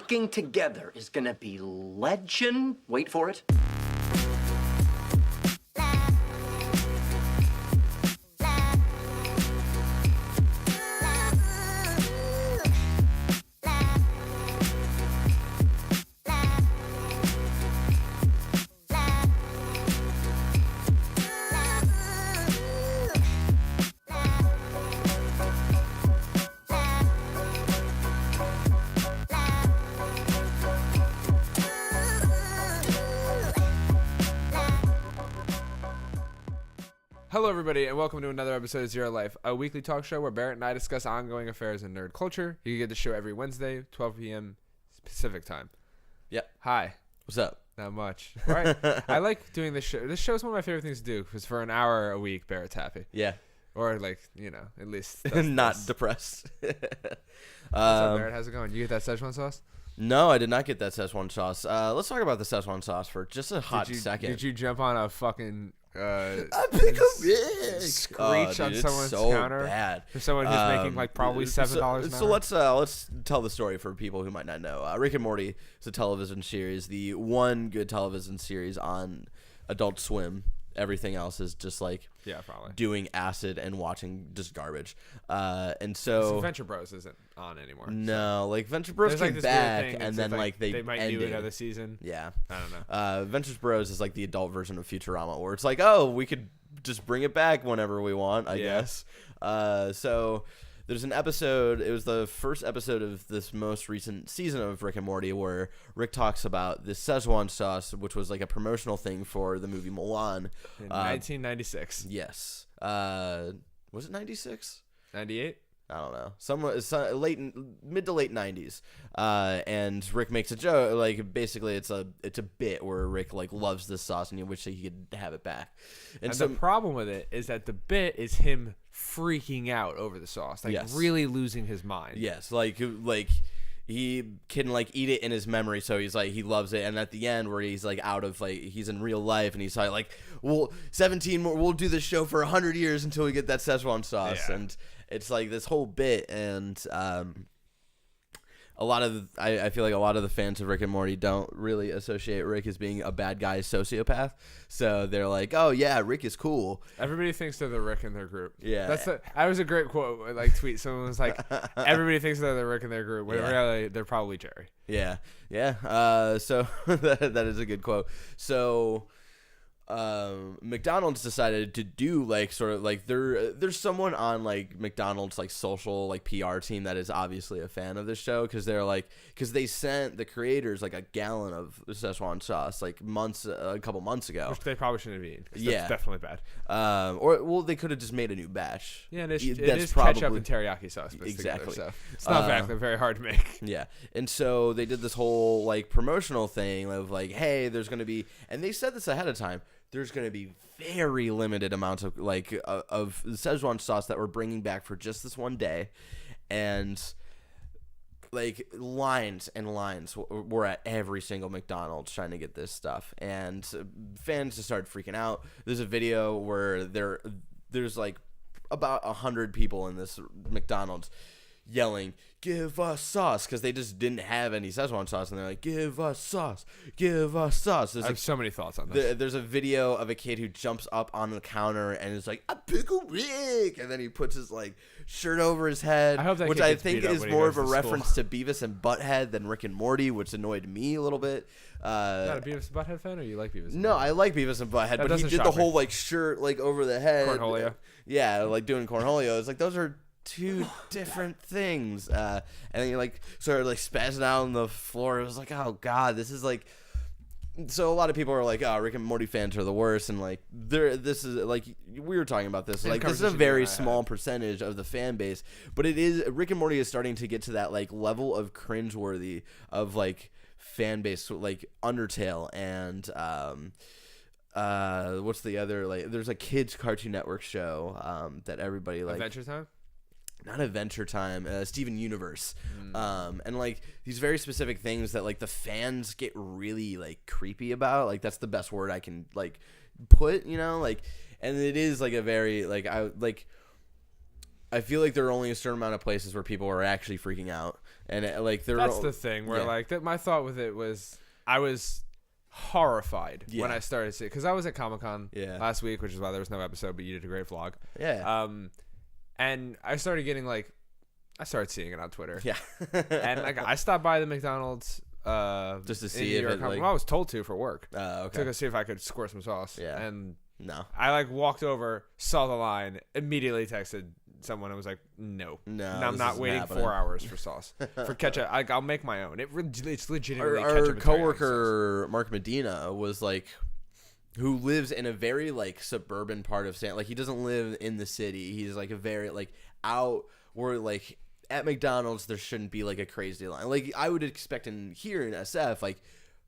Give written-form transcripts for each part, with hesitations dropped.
working together is gonna be legend. Wait for it. Hello, everybody, and welcome to another episode of Zero Life, a weekly talk show where Barrett and I discuss ongoing affairs in nerd culture. You can get the show every Wednesday, 12 p.m. Pacific time. Yep. Hi. What's up? Not much. All right. I like doing this show. This show is one of my favorite things to do because for an hour a week, Barrett's happy. Yeah. Or, like, you know, at least. Not depressed. What's up, Barrett? How's it going? You get that Szechuan sauce? No, I did not get that Szechuan sauce. Let's talk about the Szechuan sauce for just a hot second. Did you jump on a fucking... screech on someone's so counter bad. For someone who's making like probably $7 an hour. So let's tell the story for people who might not know. Rick and Morty is a television series, the one good television series on Adult Swim. Everything else is just like probably doing acid and watching just garbage. And so Venture Bros isn't on anymore. No, like Venture Bros There's, came like, back and then like they might ended. do another season. Yeah, I don't know. Venture Bros is like the adult version of Futurama, where it's like, oh, we could just bring it back whenever we want, I guess. So there's an episode. It was the first episode of this most recent season of Rick and Morty where Rick talks about this Szechuan sauce, which was like a promotional thing for the movie Mulan. In 1996. Yes. Was it 96? 98? I don't know. Mid to late 90s. And Rick makes a joke. Like, basically, it's a bit where Rick like loves this sauce and he wishes he could have it back. And so the problem with it is that the bit is him freaking out over the sauce, like really losing his mind. Yes, like he can like eat it in his memory, so he's like he loves it. And at the end, where he's like out of like he's in real life, and he's like, "Well, 17 more. We'll do this show for 100 years until we get that Szechuan sauce." Yeah. And it's like this whole bit, and I feel like a lot of the fans of Rick and Morty don't really associate Rick as being a bad guy sociopath. So they're like, "Oh yeah, Rick is cool." Everybody thinks they're the Rick in their group. Yeah, that was a great quote. Like tweet, someone was like, "Everybody thinks they're the Rick in their group, when really they're probably Jerry." Yeah. So that is a good quote. So McDonald's decided to do like sort of like there's someone on like McDonald's like social like PR team that is obviously a fan of this show because they sent the creators like a gallon of Szechuan sauce like a couple months ago, which they probably shouldn't have eaten. Yeah, that's definitely bad. Or they could have just made a new batch. Yeah, it is ketchup and teriyaki sauce exactly. Together, so it's not bad. They're very hard to make. Yeah, and so they did this whole like promotional thing of like, hey, there's gonna be, and they said this ahead of time. There's going to be very limited amounts of like of Szechuan sauce that we're bringing back for just this one day, and like lines and lines were at every single McDonald's trying to get this stuff, and fans just started freaking out. There's a video where there's like about 100 people in this McDonald's yelling, "Give us sauce," because they just didn't have any Szechuan sauce, and they're like, "Give us sauce, give us sauce." I have so many thoughts on this. There's a video of a kid who jumps up on the counter and is like, "A pickle Rick," and then he puts his like shirt over his head, which I think is more of a reference to Beavis and Butthead than Rick and Morty, which annoyed me a little bit. Not a Beavis and Butthead fan, or you like Beavis? No, I like Beavis and Butthead, but he did the whole like shirt like over the head, cornholio. Yeah, like doing cornholio. It's like those are two different things, and then you like sort of like spazzing out on the floor. It was like, oh god, this is like. So a lot of people are like, oh, Rick and Morty fans are the worst, and like this is like we were talking about this. Like this is a very small percentage of the fan base, but it is Rick and Morty is starting to get to that like level of cringeworthy of like fan base, like Undertale and what's the other like? There's a kids Cartoon Network show that everybody like. Adventure Time. Not Adventure Time, Steven Universe, and like these very specific things that like the fans get really like creepy about. Like that's the best word I can like put, you know, like, and it is like a very like I feel like there are only a certain amount of places where people are actually freaking out, and that's the thing where my thought with it was I was horrified when I started seeing, because I was at Comic-Con last week, which is why there was no episode, but you did a great vlog. And I started getting I started seeing it on Twitter. And I stopped by the McDonald's just to see if it, well, I was told to for work. Okay. To see if I could squirt some sauce. And no, I walked over, saw the line, immediately texted someone and was like, no, I'm not waiting 4 hours for sauce for ketchup. I'll make my own. It's legitimately our coworker Mark Medina was who lives in a very suburban part of San. He doesn't live in the city. He's a very out where at McDonald's there shouldn't be a crazy line. I would expect here in SF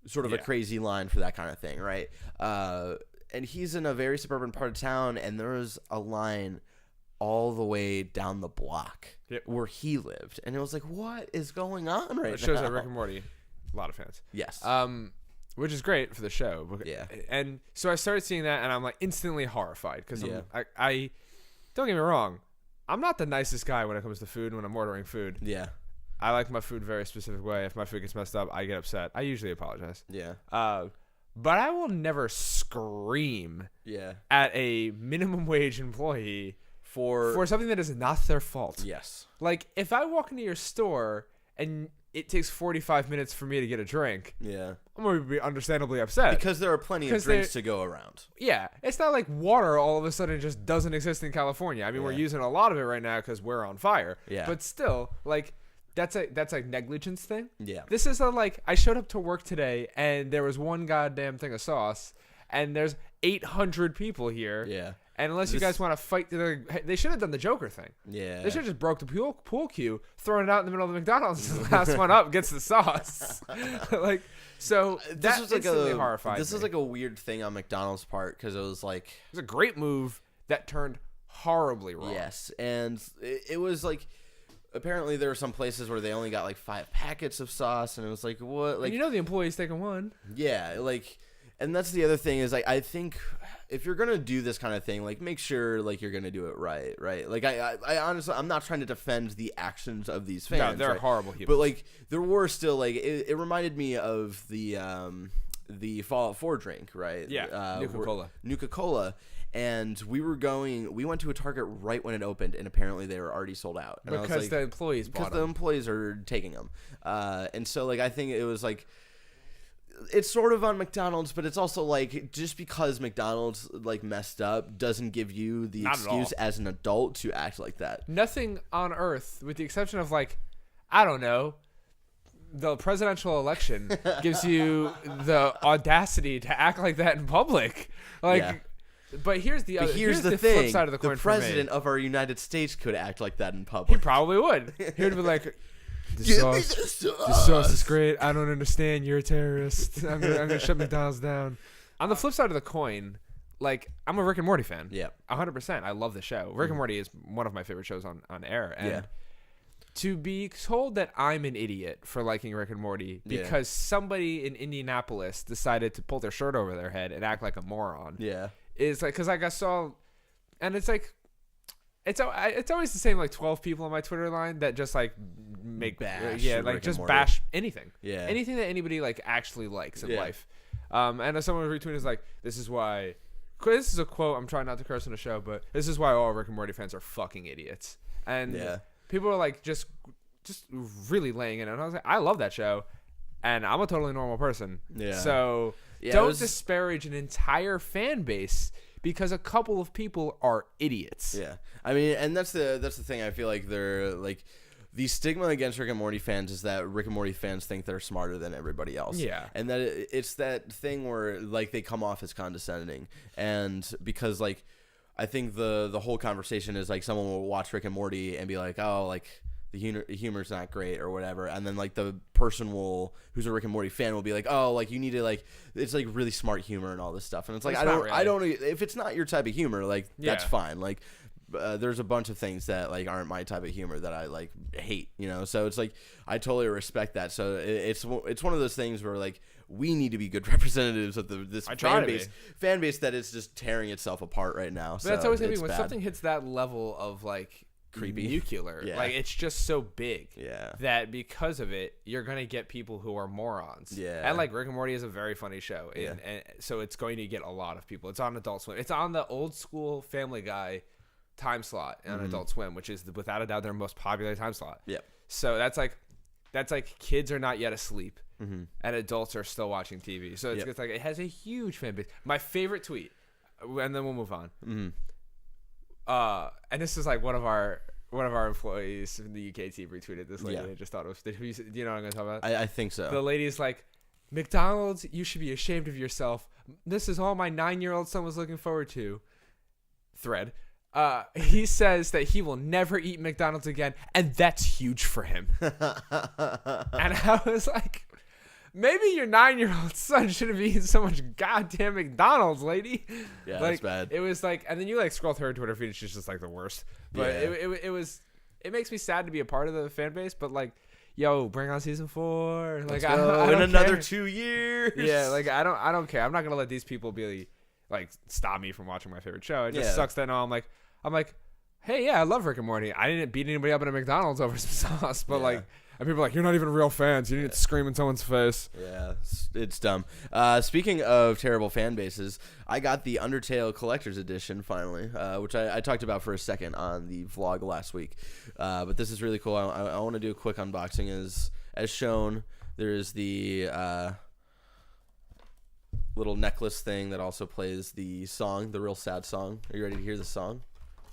sort of a crazy line for that kind of thing, right? And he's in a very suburban part of town, and there was a line all the way down the block where he lived, and it was what is going on right now? It shows that Rick and Morty, a lot of fans. Yes. Which is great for the show. Yeah. And so I started seeing that, and I'm instantly horrified because I don't get me wrong, I'm not the nicest guy when it comes to food. When I'm ordering food, I like my food a very specific way. If my food gets messed up, I get upset. I usually apologize. But I will never scream at a minimum wage employee for something that is not their fault. Yes. If I walk into your store and it takes 45 minutes for me to get a drink, I'm going to be understandably upset. Because there are plenty of drinks to go around. Yeah. It's not like water all of a sudden just doesn't exist in California. I mean, we're using a lot of it right now because we're on fire. Yeah. But still, that's a negligence thing. Yeah. This is I showed up to work today and there was one goddamn thing of sauce and there's 800 people here. Yeah. And unless you guys want to fight, they should have done the Joker thing. Yeah. They should have just broke the pool cue, thrown it out in the middle of the McDonald's. The last one up gets the sauce. So this was instantly horrified. This is a weird thing on McDonald's part because it was it was a great move that turned horribly wrong. Yes, and it was apparently there were some places where they only got 5 packets of sauce, and it was what? And the employee's taking one. Yeah, and that's the other thing is I think if you're gonna do this kind of thing, make sure you're gonna do it right? I honestly, I'm not trying to defend the actions of these fans. No, they're horrible humans. But there were still it reminded me of the Fallout 4 drink, right? Yeah, Nuka-Cola. And we went to a Target right when it opened, and apparently they were already sold out. And because the employees bought them. Because the employees are taking them. And so I think it was it's sort of on McDonald's, but it's also just because McDonald's messed up doesn't give you the excuse as an adult to act like that. Nothing on earth, with the exception of I don't know, the presidential election gives you the audacity to act like that in public. But here's the thing. Flip side of the coin. The president of our United States could act like that in public. He probably would. He would be like, "This sauce is great. I don't understand. You're a terrorist. I'm gonna shut McDonald's down." On the flip side of the coin, I'm a Rick and Morty fan. Yeah, 100%. I love the show. Rick and Morty is one of my favorite shows on air. And to be told that I'm an idiot for liking Rick and Morty because somebody in Indianapolis decided to pull their shirt over their head and act like a moron. Yeah. Is because I saw, and it's it's always the same 12 people on my Twitter line that just make bash just bash anything, anything that anybody actually likes in life. And as someone retweeted is this is why, this is a quote, I'm trying not to curse on the show, but this is why all Rick and Morty fans are fucking idiots. And people are just really laying in it. And I was I love that show, and I'm a totally normal person. So. Yeah, don't disparage an entire fan base because a couple of people are idiots. Yeah, I mean, and that's the thing. I feel they're the stigma against Rick and Morty fans is that Rick and Morty fans think they're smarter than everybody else. Yeah, and that it's that thing where they come off as condescending, and because I think the whole conversation is someone will watch Rick and Morty and be the humor's not great or whatever, and then the person who's a Rick and Morty fan will be you need to it's really smart humor and all this stuff, and it's I don't if it's not your type of humor that's fine. There's a bunch of things that aren't my type of humor that I hate, so it's I totally respect that. So it's one of those things where we need to be good representatives of this fan base that is just tearing itself apart right now. But that's always gonna be when something hits that level of creepy, nuclear. Yeah. Like it's just so big. Yeah. That because of it, you're gonna get people who are morons. Yeah. And like Rick and Morty is a very funny show, and, Yeah. and so it's going to get a lot of people. It's on Adult Swim. It's on the old school Family Guy time slot on Adult Swim, which is without a doubt their most popular time slot. Yep. So that's like kids are not yet asleep, Mm-hmm. and adults are still watching TV. So it's, Yep. it's like it has a huge fan base. My favorite tweet, and then we'll move on. Mm-hmm. And this is like one of our employees in the UK team retweeted this lady. Yeah. I just thought it was. Do you know what I'm gonna talk about? I think so. The lady's like, McDonald's, you should be ashamed of yourself. This is all my 9-year-old son was looking forward to. Thread. He says that he will never eat McDonald's again, and that's huge for him. And I was like, maybe your 9-year-old son shouldn't be eating so much goddamn McDonald's, lady. Yeah, like, that's bad. It was like, and then you like scroll through her Twitter feed, and she's just like the worst. But Yeah. it makes me sad to be a part of the fan base, but like, yo, bring on season 4. Like, Let's I go don't in another care. 2 years. Yeah, like I don't care. I'm not gonna let these people be like stop me from watching my favorite show. It just Yeah. sucks that now I'm like, hey, yeah, I love Rick and Morty. I didn't beat anybody up at a McDonald's over some sauce, but Yeah. like, and people are like, you're not even real fans. You need to scream in someone's face. Yeah, it's dumb. Speaking of terrible fan bases, I got the Undertale Collector's Edition finally, which I talked about for a second on the vlog last week. But this is really cool. I want to do a quick unboxing. As shown, there is the little necklace thing that also plays the song, the real sad song. Are you ready to hear the song?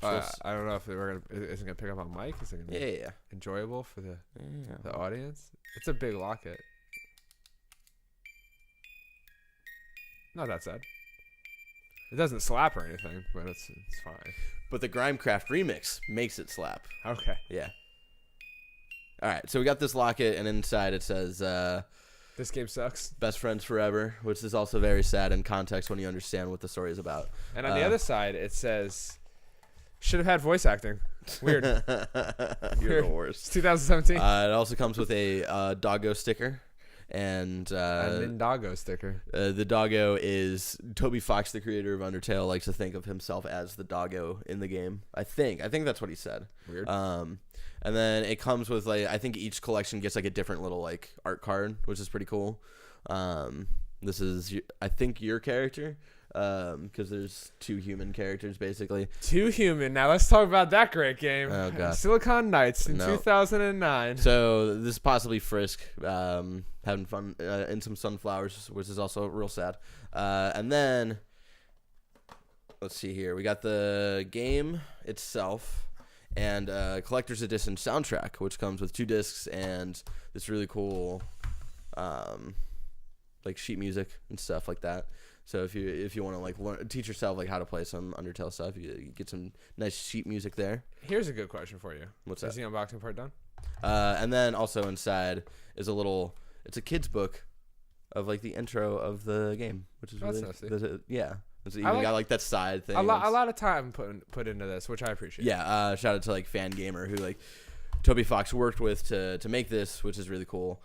I don't know if is it gonna pick up on mic. Is it gonna be Yeah. enjoyable for the audience? It's a big locket. Not that sad. It doesn't slap or anything, but it's fine. But the Grimecraft remix makes it slap. Okay. Yeah. All right, so we got this locket, and inside it says This game sucks. "Best Friends Forever," which is also very sad in context when you understand what the story is about. And on the other side, it says, should have had voice acting. Weird. You're the worst. It's 2017. It also comes with a doggo sticker, and A Ninjago sticker. the doggo is Toby Fox, the creator of Undertale, likes to think of himself as the doggo in the game. I think that's what he said. Weird. And then it comes with I think each collection gets like a different little art card, which is pretty cool. This is I think your character. Because there's 2 human characters basically. 2 human. Now let's talk about that great game. Oh, God. Silicon Knights in No. 2009. So this is possibly Frisk having fun in some sunflowers, which is also real sad. And then let's see here. We got the game itself and collector's edition soundtrack, which comes with 2 discs and this really cool sheet music and stuff like that. So if you want to learn, teach yourself how to play some Undertale stuff, you get some nice sheet music there. Here's a good question for you. What's Is that? the unboxing part done? And then also inside is it's a kid's book of the intro of the game, which is That's really nice. yeah. It's even got that side thing. A lot of time put into this, which I appreciate. Yeah. Shout out to Fan Gamer who Toby Fox worked with to make this, which is really cool.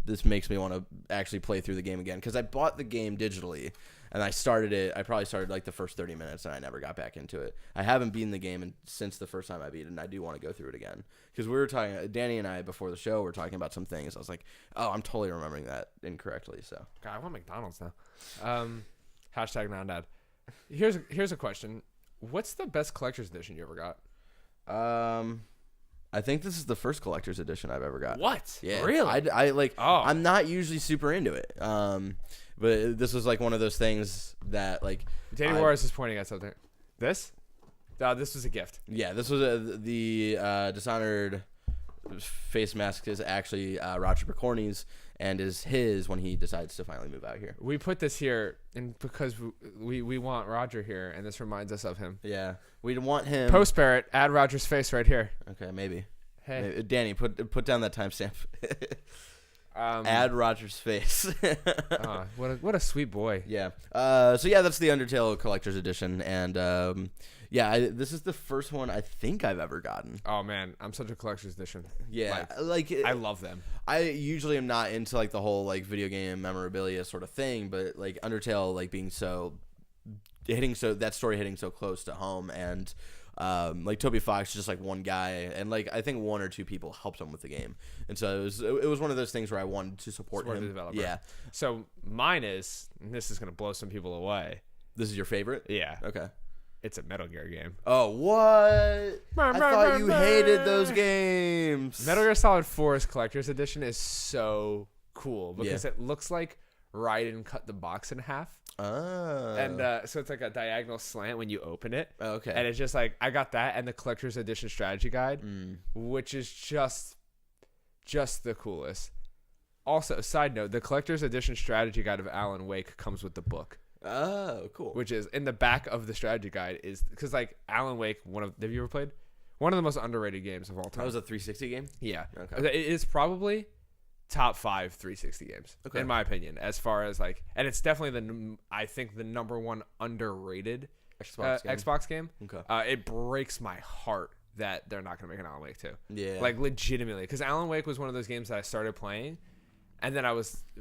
This makes me want to actually play through the game again because I bought the game digitally and I started it. I probably started the first 30 minutes and I never got back into it. I haven't beaten the game since the first time I beat it, and I do want to go through it again because we were talking. Danny and I before the show were talking about some things. I was like, oh, I'm totally remembering that incorrectly. So God, I want McDonald's now. Hashtag non-dad. Here's a question. What's the best collector's edition you ever got? I think this is the first collector's edition I've ever got. What? Yeah, Really? I'm not usually super into it. But this was one of those things that Danny Warris is pointing at something. This? This was a gift. Yeah, this was the Dishonored face mask is actually Roger Picorni's and is his when he decides to finally move out here. We put this here because we want Roger here, and this reminds us of him. Yeah, we want him. Post Barrett, add Roger's face right here. Okay, maybe. Hey, Maybe. Danny, put down that timestamp. Add Roger's face. what a sweet boy. Yeah. So yeah, that's the Undertale Collector's Edition, and this is the first one I think I've ever gotten. Oh man, I'm such a collector's edition. Yeah, I love them. I usually am not into the whole video game memorabilia sort of thing, but Undertale being that story hitting so close to home, and Like Toby Fox, just like one guy, and like I think one or two people helped him with the game, and so it was one of those things where I wanted to support him. The developer. Yeah. So mine is, and this is gonna blow some people away. This is your favorite? Yeah. Okay. It's a Metal Gear game. Oh, what? I thought you hated those games. Metal Gear Solid 4's Collector's Edition is so cool because it looks like Raiden cut the box in half. Oh. And so it's like a diagonal slant when you open it. Okay. And it's just like, I got that and the Collector's Edition strategy guide, which is just the coolest. Also, side note, the Collector's Edition strategy guide of Alan Wake comes with the book. Oh, cool. Which is in the back of the strategy guide is because like Alan Wake, have you ever played? One of the most underrated games of all time. That was a 360 game? Yeah. Okay. It is probably top 5 360 games, in my opinion, as far as like, and it's definitely I think the number one underrated Xbox game. Okay. It breaks my heart that they're not going to make an Alan Wake 2. Yeah. Like legitimately, because Alan Wake was one of those games that I started playing. And then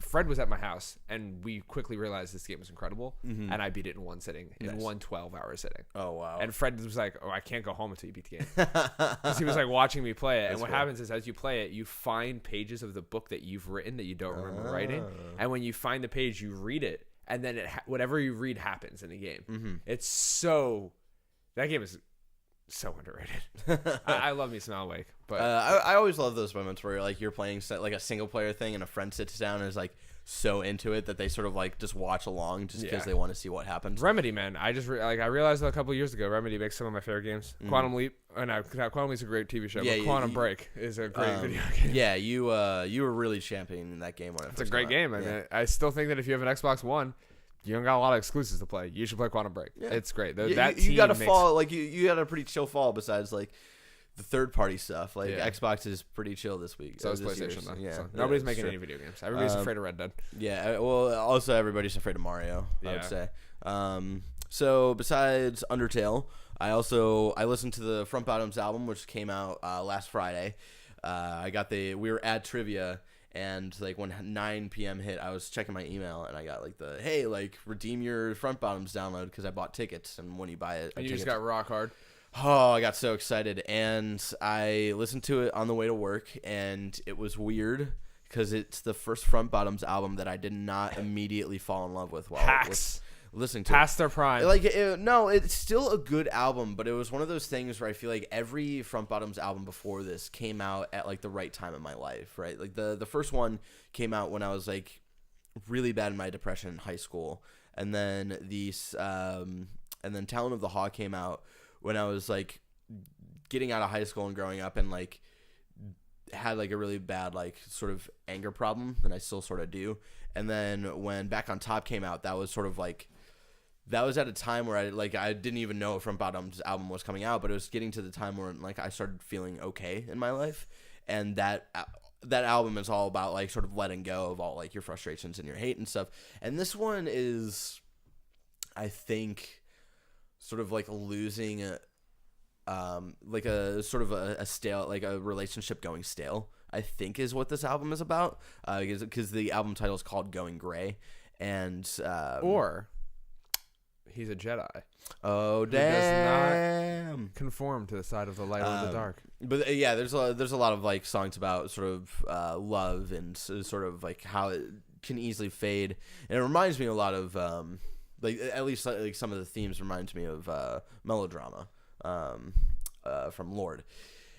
Fred was at my house, and we quickly realized this game was incredible, and I beat it in one sitting, in one 12-hour sitting. Oh, wow. And Fred was like, I can't go home until you beat the game. Because he was like watching me play it. And what happens is as you play it, you find pages of the book that you've written that you don't remember writing. And when you find the page, you read it, and then whatever you read happens in the game. It's that game is so underrated. I love me some Alan Wake, but I always love those moments where like you're playing like a single player thing and a friend sits down and is like so into it that they sort of like just watch along just because they want to see what happens. Remedy, man, I just I realized a couple of years ago Remedy makes some of my favorite games. Quantum Leap, and Quantum Leap's a great TV show, but Quantum Break is a great video game. Yeah, you were really championing that game when it's a great game. I mean, I still think that if you have an Xbox One, you don't got a lot of exclusives to play. You should play Quantum Break. Yeah. It's great. You got to fall like you got a pretty chill fall besides like the third party stuff. Like Xbox is pretty chill this week. So is PlayStation though. Yeah. So nobody's making any video games. Everybody's afraid of Red Dead. Yeah. Well, also everybody's afraid of Mario. I would say. So besides Undertale, I listened to the Front Bottoms album, which came out last Friday. We were at trivia. And like when 9 p.m. hit, I was checking my email and I got like hey, like redeem your Front Bottoms download because I bought tickets. And when you buy it, and you just got rock hard. Oh, I got so excited. And I listened to it on the way to work, and it was weird because it's the first Front Bottoms album that I did not immediately fall in love with while listening to past their prime. Like no, it's still a good album, but it was one of those things where I feel like every Front Bottoms album before this came out at like the right time in my life, right? Like the first one came out when I was like really bad in my depression in high school, and then Talon of the Hawk came out when I was like getting out of high school and growing up and like had like a really bad like sort of anger problem, and I still sort of do. And then when Back on Top came out, that was sort of like that was at a time where I didn't even know Front Bottoms album was coming out, but it was getting to the time where like I started feeling okay in my life, and that album is all about like sort of letting go of all like your frustrations and your hate and stuff. And this one is, I think, sort of like losing like a sort of a stale, like a relationship going stale, I think is what this album is about, because the album title is called Going Gray, and or he's a Jedi. Oh, damn! Does not conform to the side of the light or the dark. But yeah, there's a lot of like songs about sort of love and sort of like how it can easily fade, and it reminds me a lot of like at least like some of the themes reminds me of Melodrama from Lord.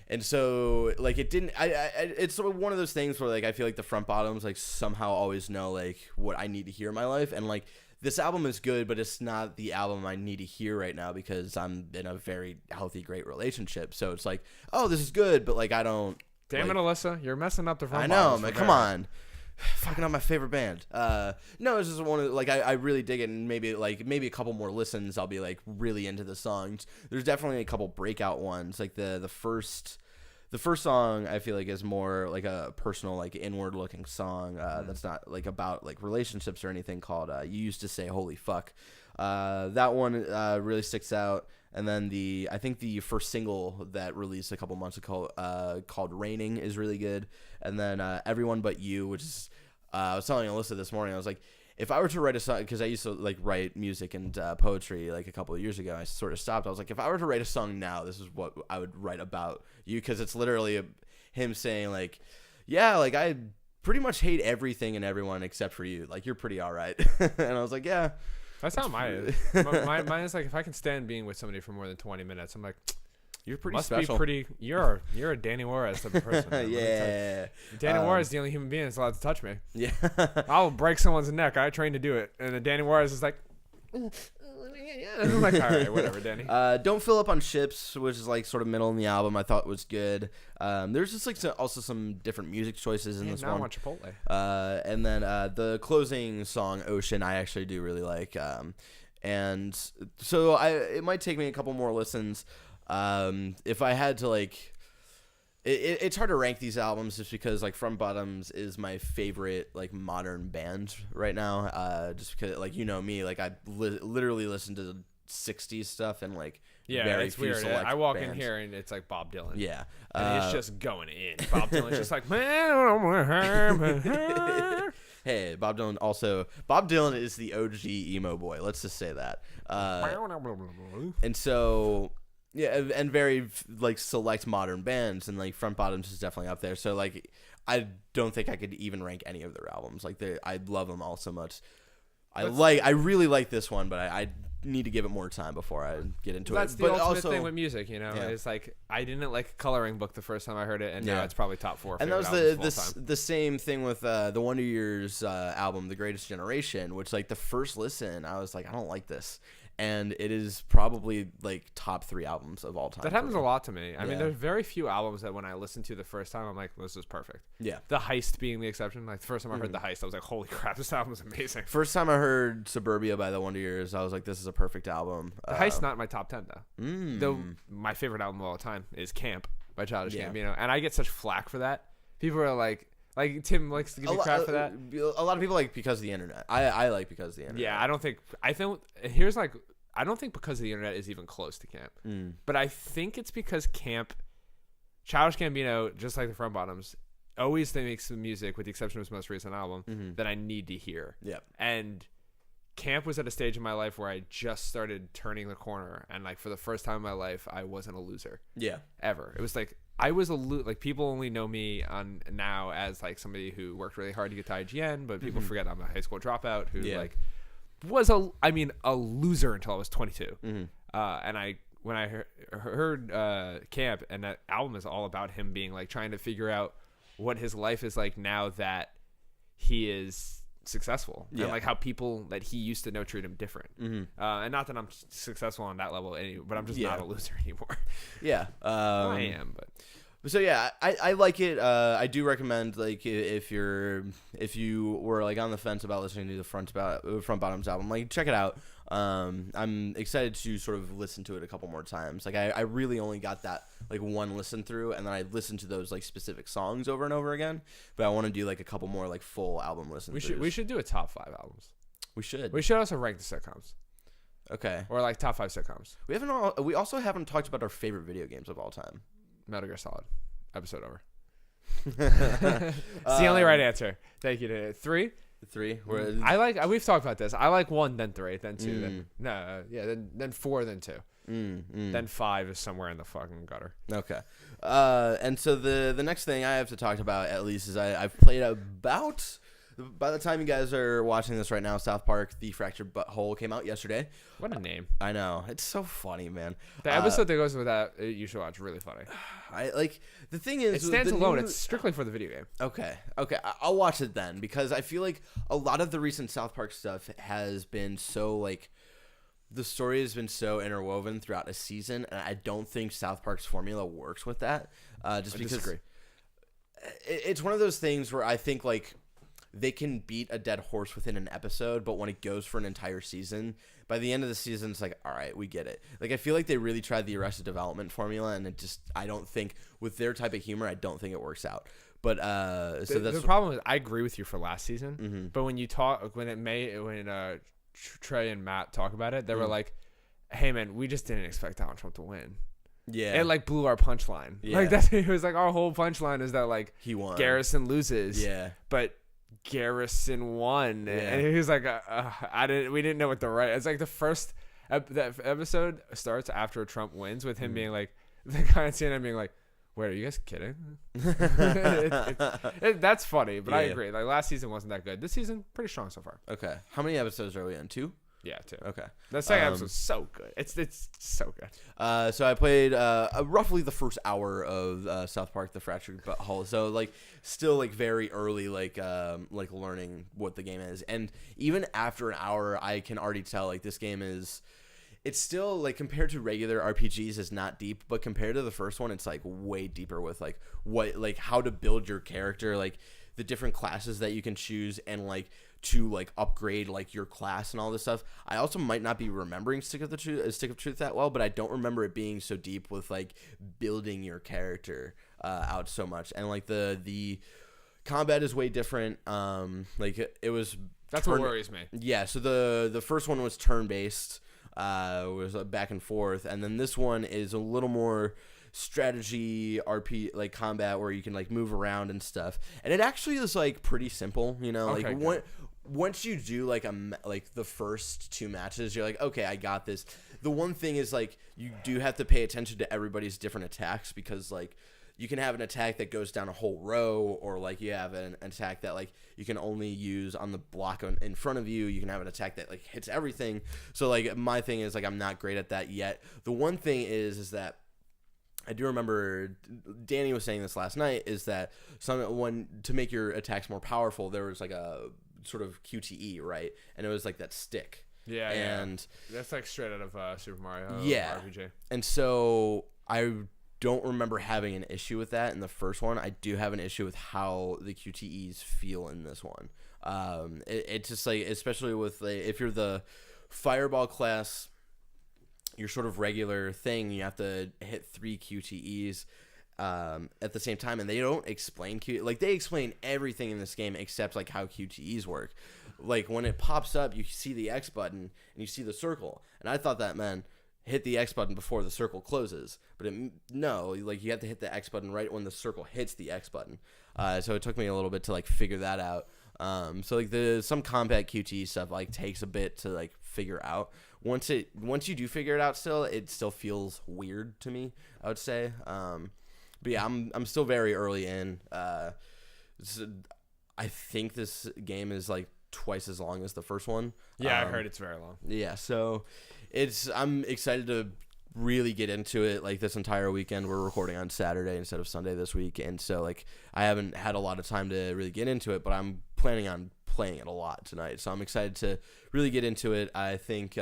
And so like it didn't it's sort of one of those things where like I feel like the Front Bottoms like somehow always know like what I need to hear in my life, and like this album is good, but it's not the album I need to hear right now because I'm in a very healthy, great relationship. So it's like, oh, this is good, but like I don't. Damn it, Alyssa, you're messing up the Front I know, Bottoms. man. Come on. Fucking up my favorite band. No, it's just one of like I really dig it, and maybe a couple more listens I'll be like really into the songs. There's definitely a couple breakout ones. Like the first song I feel like is more like a personal, like inward looking song that's not like about like relationships or anything, called You Used to Say Holy Fuck. That one really sticks out. And then I think the first single that released a couple months ago called Raining is really good. And then Everyone But You, which is I was telling Alyssa this morning, I was like, if I were to write a song, because I used to like write music and poetry like a couple of years ago, I sort of stopped. I was like, if I were to write a song now, this is what I would write about you, because it's literally him saying like, yeah, like I pretty much hate everything and everyone except for you. Like, you're pretty all right. And I was like, yeah. That's how mine is. Mine is like, if I can stand being with somebody for more than 20 minutes, I'm like, you're pretty must special. Be pretty. You're a Danny Juarez type of person. Man. Yeah. Danny Juarez is the only human being that's allowed to touch me. Yeah. I'll break someone's neck. I trained to do it. And then Danny Juarez is like, I'm like, all right, whatever, Danny. Don't Fill Up on Ships, which is like sort of middle in the album, I thought was good. There's just like also some different music choices in this one. I want Chipotle. And then the closing song, Ocean, I actually do really like. And so it might take me a couple more listens. If I had to like, it's hard to rank these albums just because like Front Bottoms is my favorite like modern band right now. Just because like, you know me, like I literally listen to 60s stuff and like very it's few weird. select I walk bands. in here and it's like Bob Dylan. Yeah, and it's just going in. Bob Dylan's just like, man. Hey, Bob Dylan is the OG emo boy. Let's just say that. And so. Yeah, and very like select modern bands, and like Front Bottoms is definitely up there. So like, I don't think I could even rank any of their albums. Like, I love them all so much. I really like this one, but I need to give it more time before I get into That's it. the But ultimate also, thing with music, you know. Yeah. It's like I didn't like Coloring Book the first time I heard it, and now it's probably top 4. And that was the same thing with the Wonder Years album, The Greatest Generation, which like the first listen, I was like, I don't like this. And it is probably like top 3 albums of all time. That happens a lot to me. I mean, there's very few albums that when I listen to the first time, I'm like, this is perfect. Yeah. The Heist being the exception. Like the first time I heard The Heist, I was like, holy crap, this album is amazing. First time I heard Suburbia by the Wonder Years, I was like, this is a perfect album. The Heist not my top 10 though. Though my favorite album of all time is Camp by Childish Gambino, and I get such flack for that. People are like Tim likes to give me crap for that. A lot of people like Because of the Internet. I like Because of the Internet. Yeah, I don't think Because of the Internet is even close to Camp. But I think it's because Childish Gambino, just like the Front Bottoms, always makes the music, with the exception of his most recent album, that I need to hear. Yeah. And Camp was at a stage in my life where I just started turning the corner, and like for the first time in my life, I wasn't a loser. Yeah. Ever. It was like I was like people only know me on now as like somebody who worked really hard to get to IGN, but people forget I'm a high school dropout who like was a loser until I was 22. And when I heard Camp, and that album is all about him being like trying to figure out what his life is like now that he is successful, and like how people that he used to know treat him different. And not that I'm successful on that level but I'm just not a loser anymore. I am, but so yeah, I like it. I do recommend, like, if you were like on the fence about listening to the Front Bottoms album, like, check it out. I'm excited to sort of listen to it a couple more times. Like, I really only got that like one listen through, and then I listened to those like specific songs over and over again. But I want to do like a couple more like full album listens. We should do a top 5 albums. We should also rank the sitcoms. Okay. Or like top 5 sitcoms. We also haven't talked about our favorite video games of all time. Metal Gear Solid. Episode over. It's the only right answer. Thank you to 3. 3. We've talked about this. I like 1, then 3, then 2, then 4, then 2. Then 5 is somewhere in the fucking gutter. Okay. And so the next thing I have to talk about, at least, is I've played about, by the time you guys are watching this right now, South Park: The Fractured Butthole came out yesterday. What a name. I know. It's so funny, man. The episode that goes with that, you should watch. Really funny. The thing is, it stands alone. It's strictly for the video game. Okay. I'll watch it then, because I feel like a lot of the recent South Park stuff has been so like, the story has been so interwoven throughout a season, and I don't think South Park's formula works with that. Just because disagree. It's one of those things where I think like they can beat a dead horse within an episode, but when it goes for an entire season, by the end of the season, it's like, all right, we get it. Like, I feel like they really tried the Arrested Development formula, and I don't think, with their type of humor, I don't think it works out. But so that's the problem is, I agree with you for last season, but when Trey and Matt talk about it, they were like, hey man, we just didn't expect Donald Trump to win. Yeah. It like blew our punchline. Yeah. Like it was like our whole punchline is that like he won. Garrison loses. Yeah. But Garrison won, and he was like, we didn't know what the right. It's like the first that episode starts after Trump wins with him being like, the guy at CNN being like, wait, are you guys kidding? That's funny, but I agree. Like last season wasn't that good. This season pretty strong so far. Okay, how many episodes are we in? 2? Yeah, 2. Okay. The second episode's so good. It's so good. So I played roughly the first hour of South Park: The Fractured But Whole. So like still like very early, like learning what the game is. And even after an hour, I can already tell like this game is. It's still like compared to regular RPGs is not deep, but compared to the first one, it's like way deeper with like what like how to build your character, like the different classes that you can choose, and like to like upgrade like your class and all this stuff. I also might not be remembering Stick of Truth that well, but I don't remember it being so deep with like building your character out so much. And like the combat is way different. Like it was. That's what worries me. Yeah. So the first one was turn based. Was back and forth, and then this one is a little more strategy RP like combat where you can like move around and stuff, and it actually is like pretty simple, you know. Okay, like once you do like like the first 2 matches, you're like, okay, I got this. The one thing is like you do have to pay attention to everybody's different attacks, because like you can have an attack that goes down a whole row, or like you have an attack that like you can only use on the block in front of you. You can have an attack that like hits everything. So like my thing is like I'm not great at that yet. The one thing is that I do remember Danny was saying this last night, is that to make your attacks more powerful, there was like a sort of QTE, right? And it was like that stick. Yeah, and that's like straight out of Super Mario RPG. And so I don't remember having an issue with that in the first one. I do have an issue with how the QTEs feel in this one. It's just like, especially with if you're the fireball class, your sort of regular thing, you have to hit 3 QTEs at the same time, and they don't explain they explain everything in this game except like how QTEs work. Like when it pops up, you see the X button and you see the circle, and I thought that meant hit the X button before the circle closes, but no, like you have to hit the X button right when the circle hits the X button. So it took me a little bit to like figure that out. So like some combat QTE stuff like takes a bit to like figure out. Once you do figure it out, it still feels weird to me, I would say. But yeah, I'm still very early in. I think this game is like twice as long as the first one. Yeah, I heard it's very long. Yeah, so I'm excited to really get into it like this entire weekend. We're recording on Saturday instead of Sunday this week, and so like I haven't had a lot of time to really get into it, but I'm planning on playing it a lot tonight, so I'm excited to really get into it. I think the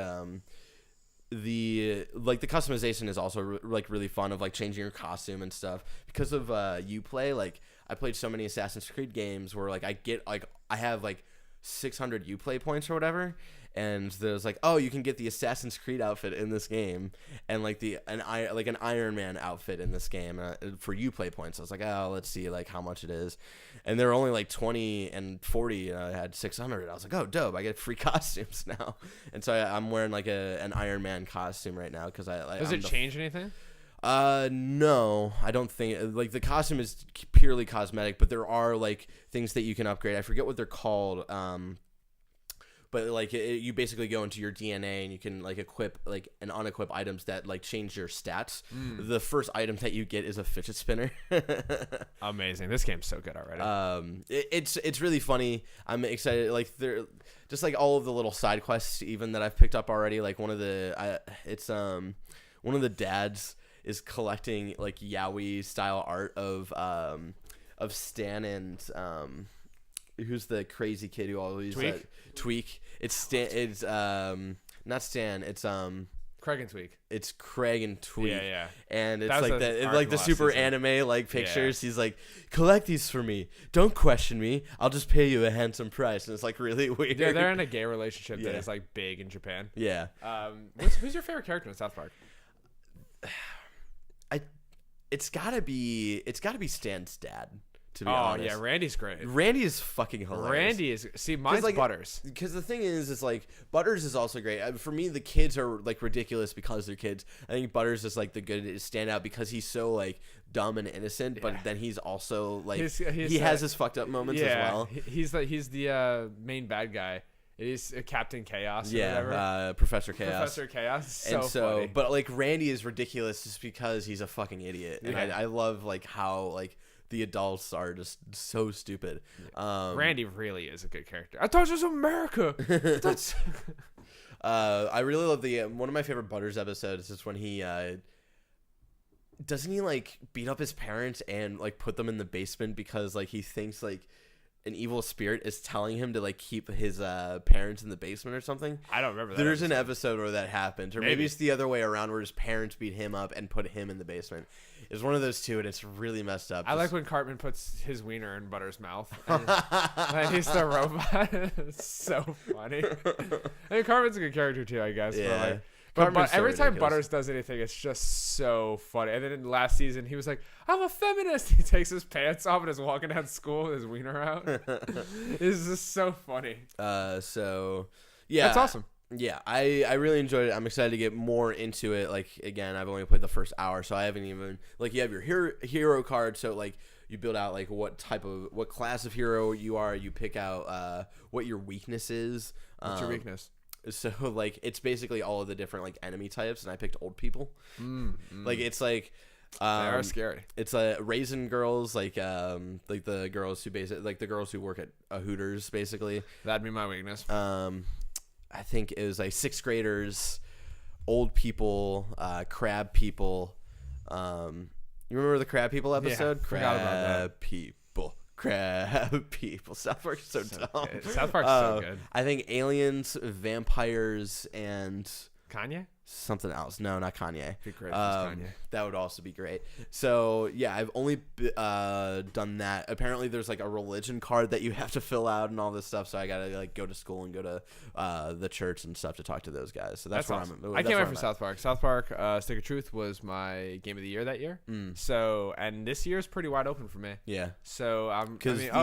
customization is also like really fun, of like changing your costume and stuff because of Uplay. Like I played so many Assassin's Creed games where like I have like 600 Uplay points or whatever, and there's like, oh, you can get the Assassin's Creed outfit in this game, and like an Iron Man outfit in this game for Uplay points. I was like, oh, let's see like how much it is, and they're only like 20 and 40, and I had 600. I was like, oh, dope, I get free costumes now, and so I'm wearing like an Iron Man costume right now because Does it change anything? No, I don't think. Like the costume is purely cosmetic, but there are like things that you can upgrade. I forget what they're called. But like you basically go into your DNA and you can like equip like and unequip items that like change your stats. The first item that you get is a fidget spinner. Amazing! This game's so good already. It's really funny. I'm excited. Like they're just like all of the little side quests even that I've picked up already. Like one of the dads is collecting like yaoi style art of Stan and who's the crazy kid who always Tweak. It's Stan. It's not Stan. It's Craig and Tweak. It's Craig and Tweak. Yeah. And it's like the super anime like pictures. Yeah. He's like, collect these for me. Don't question me. I'll just pay you a handsome price. And it's like really weird. Yeah, they're in a gay relationship that is like big in Japan. Yeah. Who's your favorite character in South Park? It's gotta be Stan's dad, to be honest. Yeah, Randy's great. Randy is fucking hilarious. Randy is mine's like, Butters. Because the thing is like Butters is also great. For me, the kids are like ridiculous because they're kids. I think Butters is like the good standout because he's so like dumb and innocent, but then he's also like he has his fucked up moments as well. He's the main bad guy. It is Captain Chaos. Or whatever. Professor Chaos. Professor Chaos. So funny. But like Randy is ridiculous just because he's a fucking idiot, and I love like how like the adults are just so stupid. Randy really is a good character. I thought it was America. That's. I really love one of my favorite Butters episodes is when he doesn't he like beat up his parents and like put them in the basement because like he thinks like an evil spirit is telling him to like keep his parents in the basement or something. I don't remember that. There's an episode where that happened, or maybe it's the other way around where his parents beat him up and put him in the basement. It's one of those two, and it's really messed up. I like when Cartman puts his wiener in Butter's mouth. And he's the robot. It's so funny. I mean, Cartman's a good character too, I guess. Yeah. But every time Butters does anything, it's just so funny. And then in last season, he was like, "I'm a feminist." He takes his pants off and is walking down school with his wiener out. It's just so funny. So yeah, that's awesome. Yeah, I really enjoyed it. I'm excited to get more into it. Like, again, I've only played the first hour, so I haven't even, like, you have your hero card, so, like, you build out, like, what class of hero you are. You pick out what your weakness is. What's your weakness? So, like, it's basically all of the different, like, enemy types, and I picked old people. Like, it's, like... they are scary. It's raisin girls, like the girls who the girls who work at Hooters, basically. That'd be my weakness. I think it was like 6th graders, old people, crab people. You remember the crab people episode? Yeah, forgot about that. Crab people. South Park's so dumb. Good. South Park's so good. I think aliens, vampires, and Kanye? Something else. No, not Kanye. Be great if it's Kanye. That would also be great. So yeah, I've only done that. Apparently, there's like a religion card that you have to fill out and all this stuff. So I gotta like go to school and go to the church and stuff to talk to those guys. So that's where awesome. I can't wait for South Park. South Park, Stick of Truth was my game of the year that year. So and this year's pretty wide open for me. Yeah. So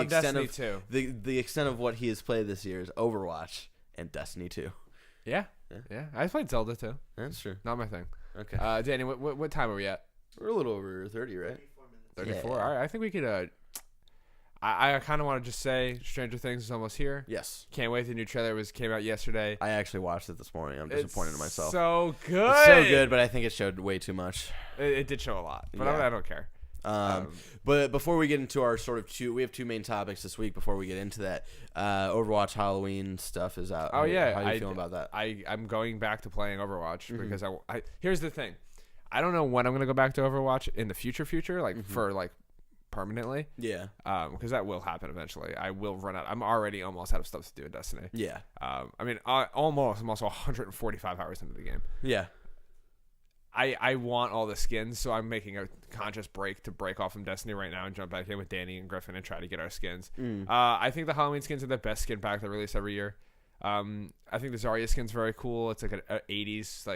Destiny 2. The extent of what he has played this year is Overwatch and Destiny 2. Yeah. I played Zelda too. That's true. Not my thing. Okay. Danny, what time are we at? We're a little over 30, right? 34. Yeah. All right. I think we could. I kind of want to just say Stranger Things is almost here. Yes. Can't wait. The new trailer came out yesterday. I actually watched it this morning. I'm disappointed in myself. So good. It's so good, but I think it showed way too much. It did show a lot, but Yeah. I don't care. But before we get into our we have two main topics this week. Before we get into that, Overwatch Halloween stuff is out. Oh yeah, how are you feeling about that? I'm going back to playing Overwatch because I here's the thing, I don't know when I'm gonna go back to Overwatch in the future, like for like permanently. Yeah. Because that will happen eventually. I will run out. I'm already almost out of stuff to do in Destiny. Yeah. I mean, almost. I'm also 145 hours into the game. Yeah. I want all the skins, so I'm making a conscious break off from Destiny right now and jump back in with Danny and Griffin and try to get our skins. I think the Halloween skins are the best skin pack they release every year. I think the Zarya skin's very cool. It's like an 80s,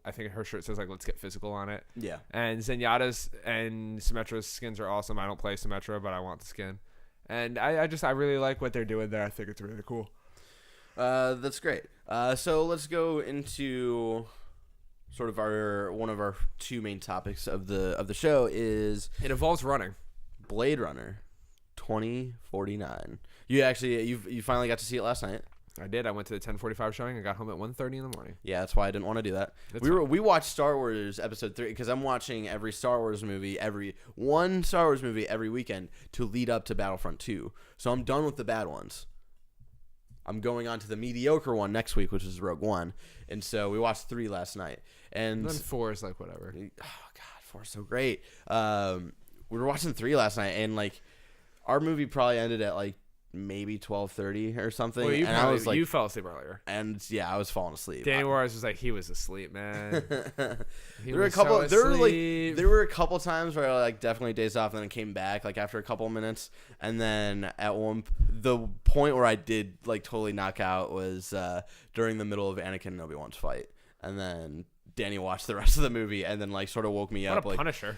I think her shirt says like "Let's get physical" on it. Yeah. And Zenyatta's and Symmetra's skins are awesome. I don't play Symmetra, but I want the skin. And I really like what they're doing there. I think it's really cool. That's great. So let's go into sort of one of our two main topics of the show is it involves running. Blade Runner 2049. You finally got to see it last night. I did. I went to the 10:45 showing and got home at 1:30 in the morning. Yeah, that's why I didn't want to do that. We watched Star Wars Episode 3 because I'm watching every Star Wars movie every weekend to lead up to Battlefront 2. So I'm done with the bad ones. I'm going on to the mediocre one next week, which is Rogue One. And so we watched 3 last night. And then 4 is like whatever. Oh, God, 4 is so great. We were watching 3 last night, and, like, our movie probably ended at, like, maybe 12:30 or something. Well, I was like, you fell asleep earlier. And, yeah, I was falling asleep. Danny Warren was like, he was asleep, man. There were a couple times where I like definitely dazed off, and then it came back like after a couple of minutes, and then the point where I did like totally knock out was during the middle of Anakin and Obi-Wan's fight, and then Danny watched the rest of the movie and then like sort of woke me up. What a Punisher.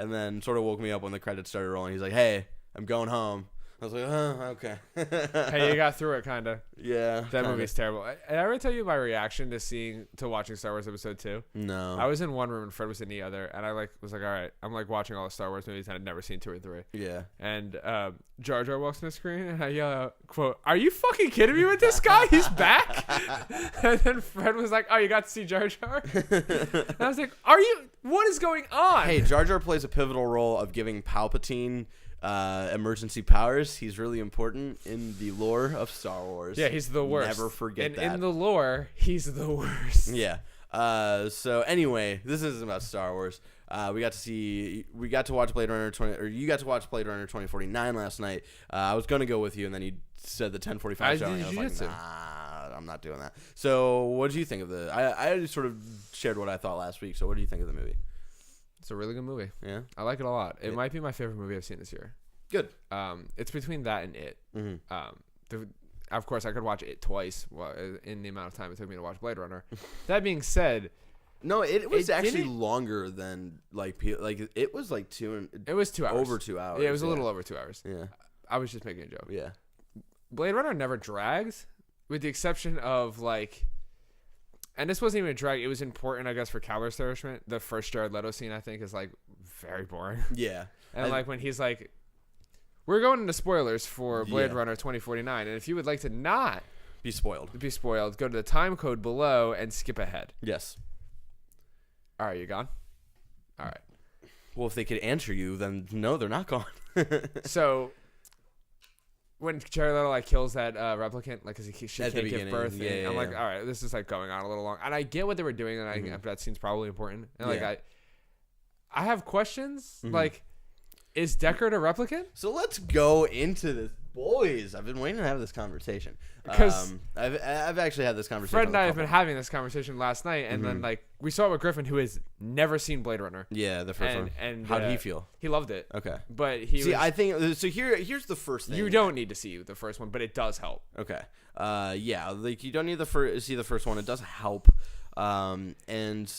and then sort of woke me up when the credits started rolling. He's like, "Hey, I'm going home." I was like, "Oh, okay." Hey, you got through it, kind of. Yeah. That movie's terrible. Did I ever tell you my reaction to watching Star Wars Episode 2? No. I was in one room and Fred was in the other, and I was like, all right, I'm like watching all the Star Wars movies, and I'd never seen 2 or 3. Yeah. And Jar Jar walks on the screen, and I yell out, quote, "Are you fucking kidding me with this guy? He's back?" And then Fred was like, "Oh, you got to see Jar Jar?" And I was like, what is going on? Hey, Jar Jar plays a pivotal role of giving Palpatine emergency powers. He's really important in the lore of Star Wars. Yeah, he's the worst. Never forget that. In the lore, he's the worst. Yeah. So anyway, this isn't about Star Wars. We got to watch Blade Runner 2049 last night. I was gonna go with you, and then you said the 10:45 show. And I was like, nah, I'm not doing that. So what did you think of I sort of shared what I thought last week. So what do you think of the movie? It's a really good movie. Yeah, I like it a lot. It might be my favorite movie I've seen this year. Good. It's between that and It. Mm-hmm. Of course, I could watch It twice in the amount of time it took me to watch Blade Runner. That being said, no, it was actually longer than it was like 2. It was 2 hours. Over 2 hours. Yeah, it was a little over 2 hours. Yeah, I was just making a joke. Yeah, Blade Runner never drags, with the exception of like. And this wasn't even a drag. It was important, I guess, for caliber establishment. The first Jared Leto scene, I think, is like very boring. Yeah. And like when he's like, we're going into spoilers for Blade Runner 2049. And if you would like to not be spoiled, go to the time code below and skip ahead. Yes. All right, you gone? All right. Well, if they could answer you, then no, they're not gone. So when Jared Leto like kills that replicant, like, cause she can't give birth, and I'm like, all right, this is like going on a little long, and I get what they were doing, and that seems probably important, and like I have questions, like, is Deckard a replicant? So let's go into this, boys. I've been waiting to have this conversation because I've actually had this conversation. Fred and I have been having this conversation last night, and then like we saw it with Griffin, who has never seen Blade Runner. Yeah, the first one. And how did he feel? He loved it. Okay, but I think so. Here's the first thing. You don't need to see the first one, but it does help. Okay. Yeah, like you don't need to see the first one. It does help. And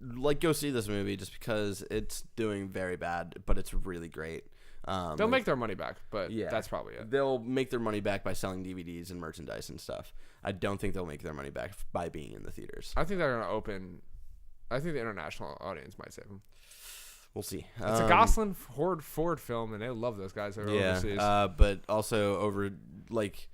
like go see this movie just because it's doing very bad, but it's really great. They'll make their money back, but that's probably it. They'll make their money back by selling DVDs and merchandise and stuff. I don't think they'll make their money back by being in the theaters. I think they're going to open. I think the international audience might save them. We'll see. It's a Gosling Ford film, and they love those guys overseas. But also over like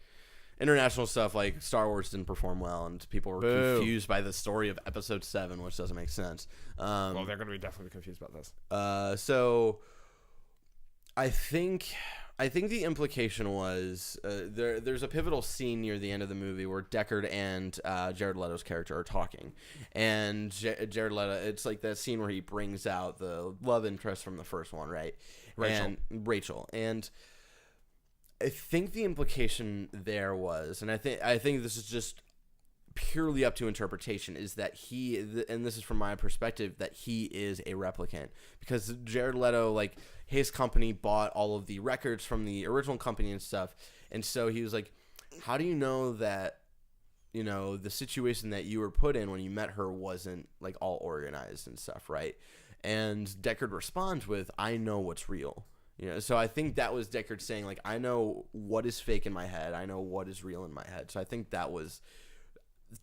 international stuff, like Star Wars didn't perform well, and people were confused by the story of Episode 7, which doesn't make sense. Well, they're going to be definitely confused about this. So I think the implication was there's a pivotal scene near the end of the movie where Deckard and Jared Leto's character are talking, and Jared Leto, it's like that scene where he brings out the love interest from the first one, right? Rachel. And I think the implication there was, and I think this is just purely up to interpretation, is that and this is from my perspective, that he is a replicant, because Jared Leto, like, his company bought all of the records from the original company and stuff, and so he was like, how do you know that, you know, the situation that you were put in when you met her wasn't like all organized and stuff, right? And Deckard responds with, I know what's real. You know, so I think that was Deckard saying, like, I know what is fake in my head, I know what is real in my head. So I think that was,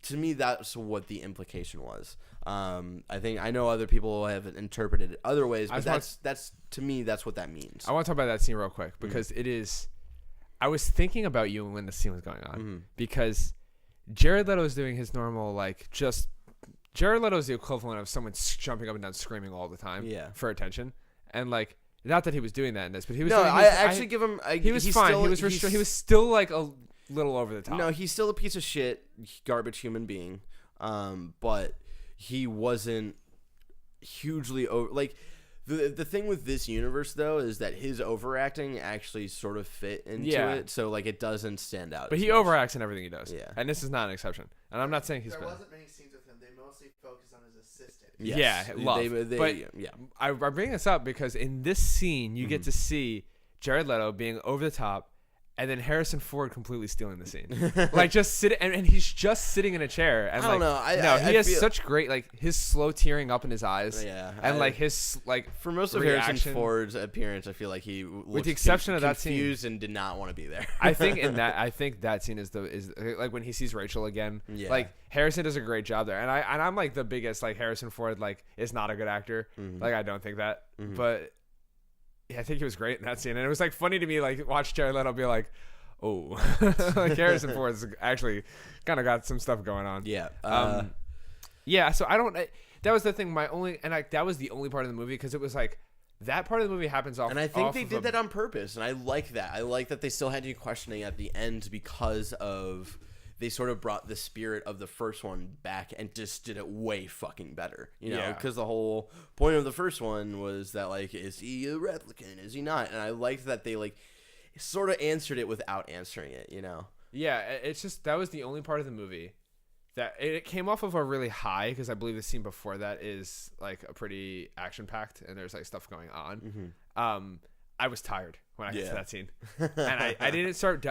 to me, that's what the implication was. I know other people have interpreted it other ways, but that's to me, that's what that means. I want to talk about that scene real quick because it is. I was thinking about you when the scene was going on because Jared Leto is doing his normal, like, just Jared Leto is the equivalent of someone jumping up and down screaming all the time for attention, and like, not that he was doing that in this, but he was. Give him. He was fine. He was still like a little over the top. No, he's still a piece of shit, garbage human being. But he wasn't hugely over. Like, the thing with this universe though is that his overacting actually sort of fit into it, so like it doesn't stand out. But he overacts in everything he does. Yeah, and this is not an exception. And I'm not saying he's. There wasn't many scenes with him. They mostly focused on his assistant. Yes. Yeah, love. I bring this up because in this scene you get to see Jared Leto being over the top, and then Harrison Ford completely stealing the scene. Like just sitting, and he's just sitting in a chair. And I don't know. He has feel... such great like his slow tearing up in his eyes. Yeah, and like his like for most of reaction. Harrison Ford's appearance, I feel like he looks with the exception of that scene, confused and did not want to be there. I think that scene is like when he sees Rachel again. Yeah. Like Harrison does a great job there, and I'm like the biggest like Harrison Ford like is not a good actor. Like I don't think that, but. Yeah, I think he was great in that scene, and it was like funny to me, like watch Jared Leto be like, "Oh, like Harrison Ford's actually kind of got some stuff going on." Yeah, yeah. So I don't. That was the thing. That was the only part of the movie because it was like that part of the movie happens off. And I think they did that on purpose, and I like that. I like that they still had you questioning at the end because of. They sort of brought the spirit of the first one back and just did it way fucking better, you know? Because the whole point of the first one was that, like, is he a replicant? Is he not? And I liked that they, like, sort of answered it without answering it, you know? Yeah, it's just that was the only part of the movie that it came off of a really high because I believe the scene before that is, like, a pretty action-packed and there's, like, stuff going on. I was tired when I got to that scene, and I didn't start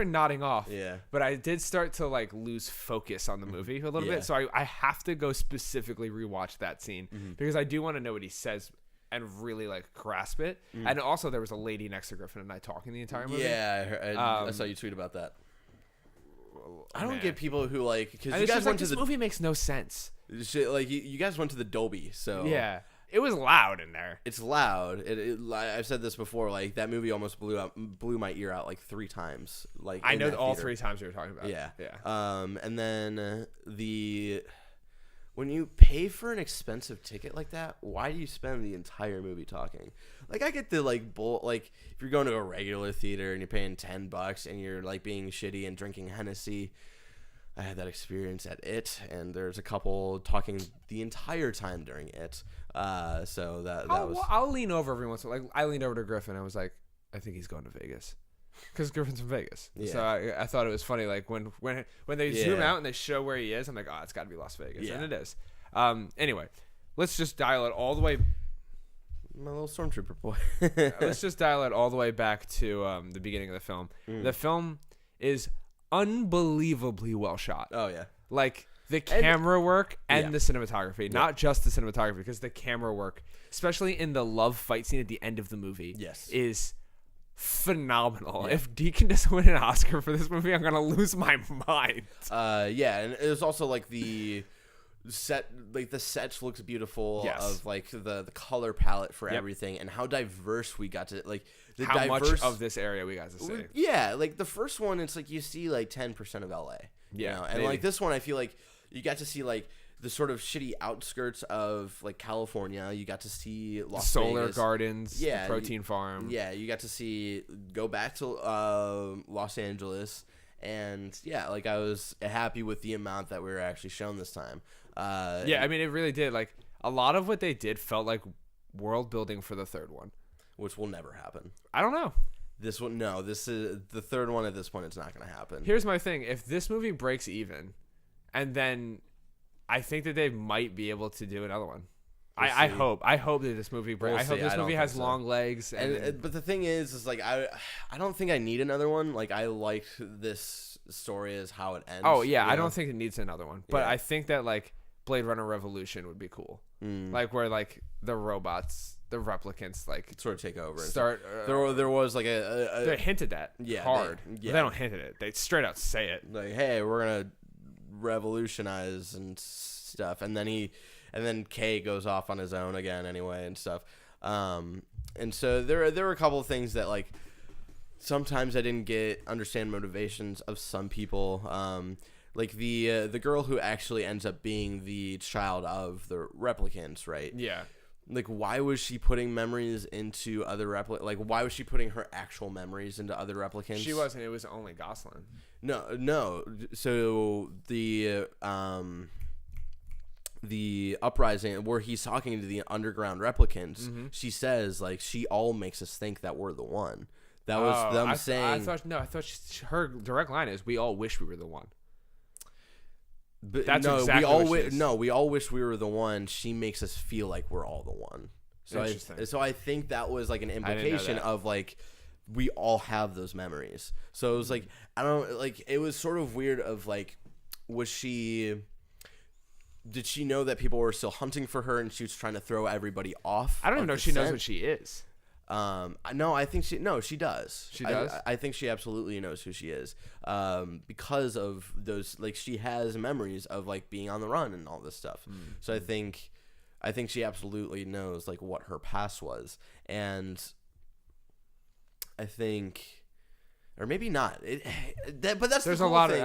nodding off. Yeah, but I did start to like lose focus on the movie a little bit. So I have to go specifically rewatch that scene because I do want to know what he says and really like grasp it. And also there was a lady next to Griffin and I talking the entire movie. Yeah, I saw you tweet about that. I don't get people who like because you guys went to the movie makes no sense. Like you guys went to the Dolby, so yeah. It was loud in there. It's loud. I've said this before. Like that movie almost blew my ear out like 3 times. Like I know all 3 times you were talking about. Yeah, yeah. And then when you pay for an expensive ticket like that, why do you spend the entire movie talking? Like I get the like if you're going to a regular theater and you're paying $10 and you're like being shitty and drinking Hennessy. I had that experience at It, and there's a couple talking the entire time during It. So that was. I'll lean over every once in a while. Like I leaned over to Griffin. I was like, I think he's going to Vegas, because Griffin's from Vegas. Yeah. So I thought it was funny. Like when they zoom out and they show where he is, I'm like, oh, it's got to be Las Vegas, and it is. Anyway, let's just dial it all the way. My little stormtrooper boy. Let's just dial it all the way back to the beginning of the film. The film is unbelievably well shot. Oh yeah, like the camera work and the cinematography, not just the cinematography, because the camera work, especially in the love fight scene at the end of the movie, is phenomenal. If Deacon doesn't win an Oscar for this movie, I'm gonna lose my mind. And it was also like the set looks beautiful. Of like the color palette for everything and how diverse we got to like. How much of this area we got to see. Yeah, like the first one, it's like you see like 10% of LA. Yeah, you know? And maybe. Like this one, I feel like you got to see like the sort of shitty outskirts of like California. You got to see Las Solar Vegas. Gardens, the protein farm. Yeah, you got to go back to Los Angeles. And yeah, like I was happy with the amount that we were actually shown this time. I mean, it really did. Like a lot of what they did felt like world building for the third one. Which will never happen. I don't know. This one, no. This is the third one. At this point, it's not going to happen. Here's my thing: if this movie breaks even, and then I think that they might be able to do another one. I hope that this movie breaks. I hope this movie has long legs. But the thing is like I don't think I need another one. Like I liked this story as how it ends. Oh yeah, I don't think it needs another one. But I think that like Blade Runner Revolution would be cool. Like where like the robots. The replicants like sort of take over. Start. There was like they hinted at hard. They don't hint at it. They straight out say it. Like, hey, we're gonna revolutionize and stuff. And then Kay goes off on his own again anyway and stuff. And so there were a couple of things that like sometimes I didn't understand motivations of some people. Like the girl who actually ends up being the child of the replicants, right? Yeah. Like, why was she putting memories into other like, why was she putting her actual memories into other replicants? She wasn't. It was only Gosselin. No. So the uprising where he's talking to the underground replicants, she says like she all makes us think that we're the one. That was them saying. I thought her direct line is, "We all wish we were the one." But that's exactly we all wish we were the one. She makes us feel like we're all the one. So I think that was like an implication of like we all have those memories. So it was like, I don't like, it was sort of weird of like, did she know that people were still hunting for her and she was trying to throw everybody off? I don't even know if she knows what she is. No, I think she does. She does? I think she absolutely knows who she is. Because of those, like, she has memories of like being on the run and all this stuff. So I think she absolutely knows like what her past was. And I think, or maybe not. But that's there's the cool a lot thing.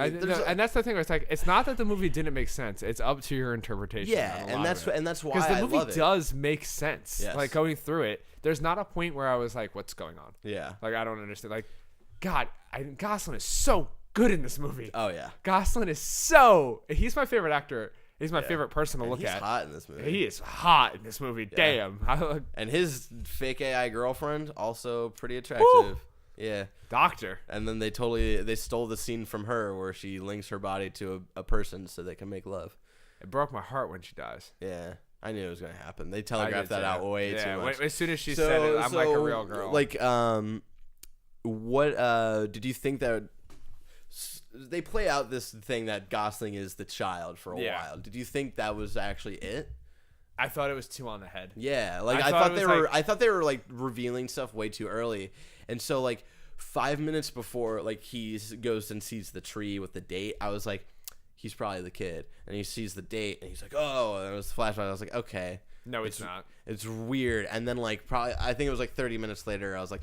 and that's the thing. Where it's like, it's not that the movie didn't make sense. It's up to your interpretation. Yeah, and that's why because the I movie love it. does make sense. Yes. Like going through it, there's not a point where I was like, "What's going on?" Yeah. Like I don't understand. Like, God, Gosling is so good in this movie. Oh yeah. Gosling is he's my favorite actor. He's my favorite person to look He's at. hot in this movie. He is hot in this movie. Yeah. Damn. And his fake AI girlfriend also pretty attractive. Woo! Yeah. Doctor. And then they stole the scene from her where she links her body to a person so they can make love. It broke my heart when she dies. Yeah. I knew it was gonna happen. They telegraphed that out way too much. As soon as she said it, I'm like a real girl. Like, what did you think that they play out this thing that Gosling is the child for a while? Did you think that was actually it? I thought it was too on the head. Yeah, like I thought they were like revealing stuff way too early, and so like 5 minutes before like he goes and sees the tree with the date, I was like, he's probably the kid, and he sees the date, and he's like, oh, and it was the flashback. I was like, okay, no, it's not. It's weird, and then like probably I think it was like 30 minutes later, I was like,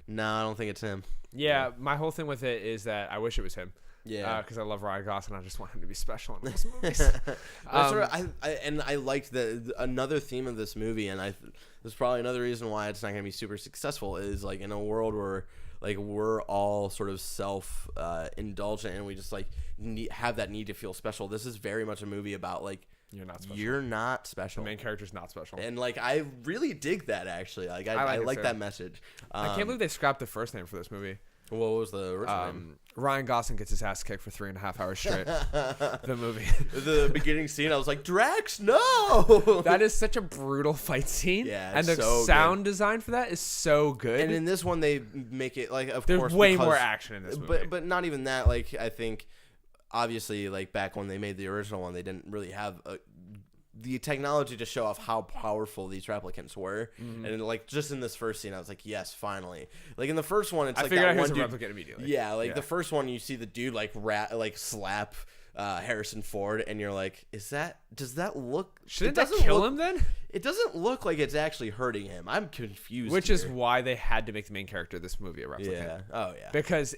no, I don't think it's him. Yeah, my whole thing with it is that I wish it was him. Yeah, because I love Ryan Gosling. I just want him to be special in those movies. I liked another theme of this movie, and there's probably another reason why it's not going to be super successful is like in a world where like we're all sort of self indulgent and we just like have that need to feel special. This is very much a movie about like you're not special. You're not special. The main character's not special. And like I really dig that actually. Like I like that message. I can't believe they scrapped the first name for this movie. What was the original name? Ryan Gosling gets his ass kicked for 3.5 hours straight. The movie. The beginning scene, I was like, Drax, no! That is such a brutal fight scene. Yeah, and the so sound design for that is so good. And in this one, they make it like, of There's course, way more action in this movie. But not even that. Like I think, obviously, like back when they made the original one, they didn't really have the technology to show off how powerful these replicants were. And like just in this first scene, I was like, yes, finally. Like in the first one, it's like that one dude, replicant immediately. Yeah, like the first one, you see the dude like slap Harrison Ford, and you're like, does that look? Shouldn't that kill him then? It doesn't look like it's actually hurting him. I'm confused. Which is why they had to make the main character of this movie a replicant. Yeah. Oh yeah. Because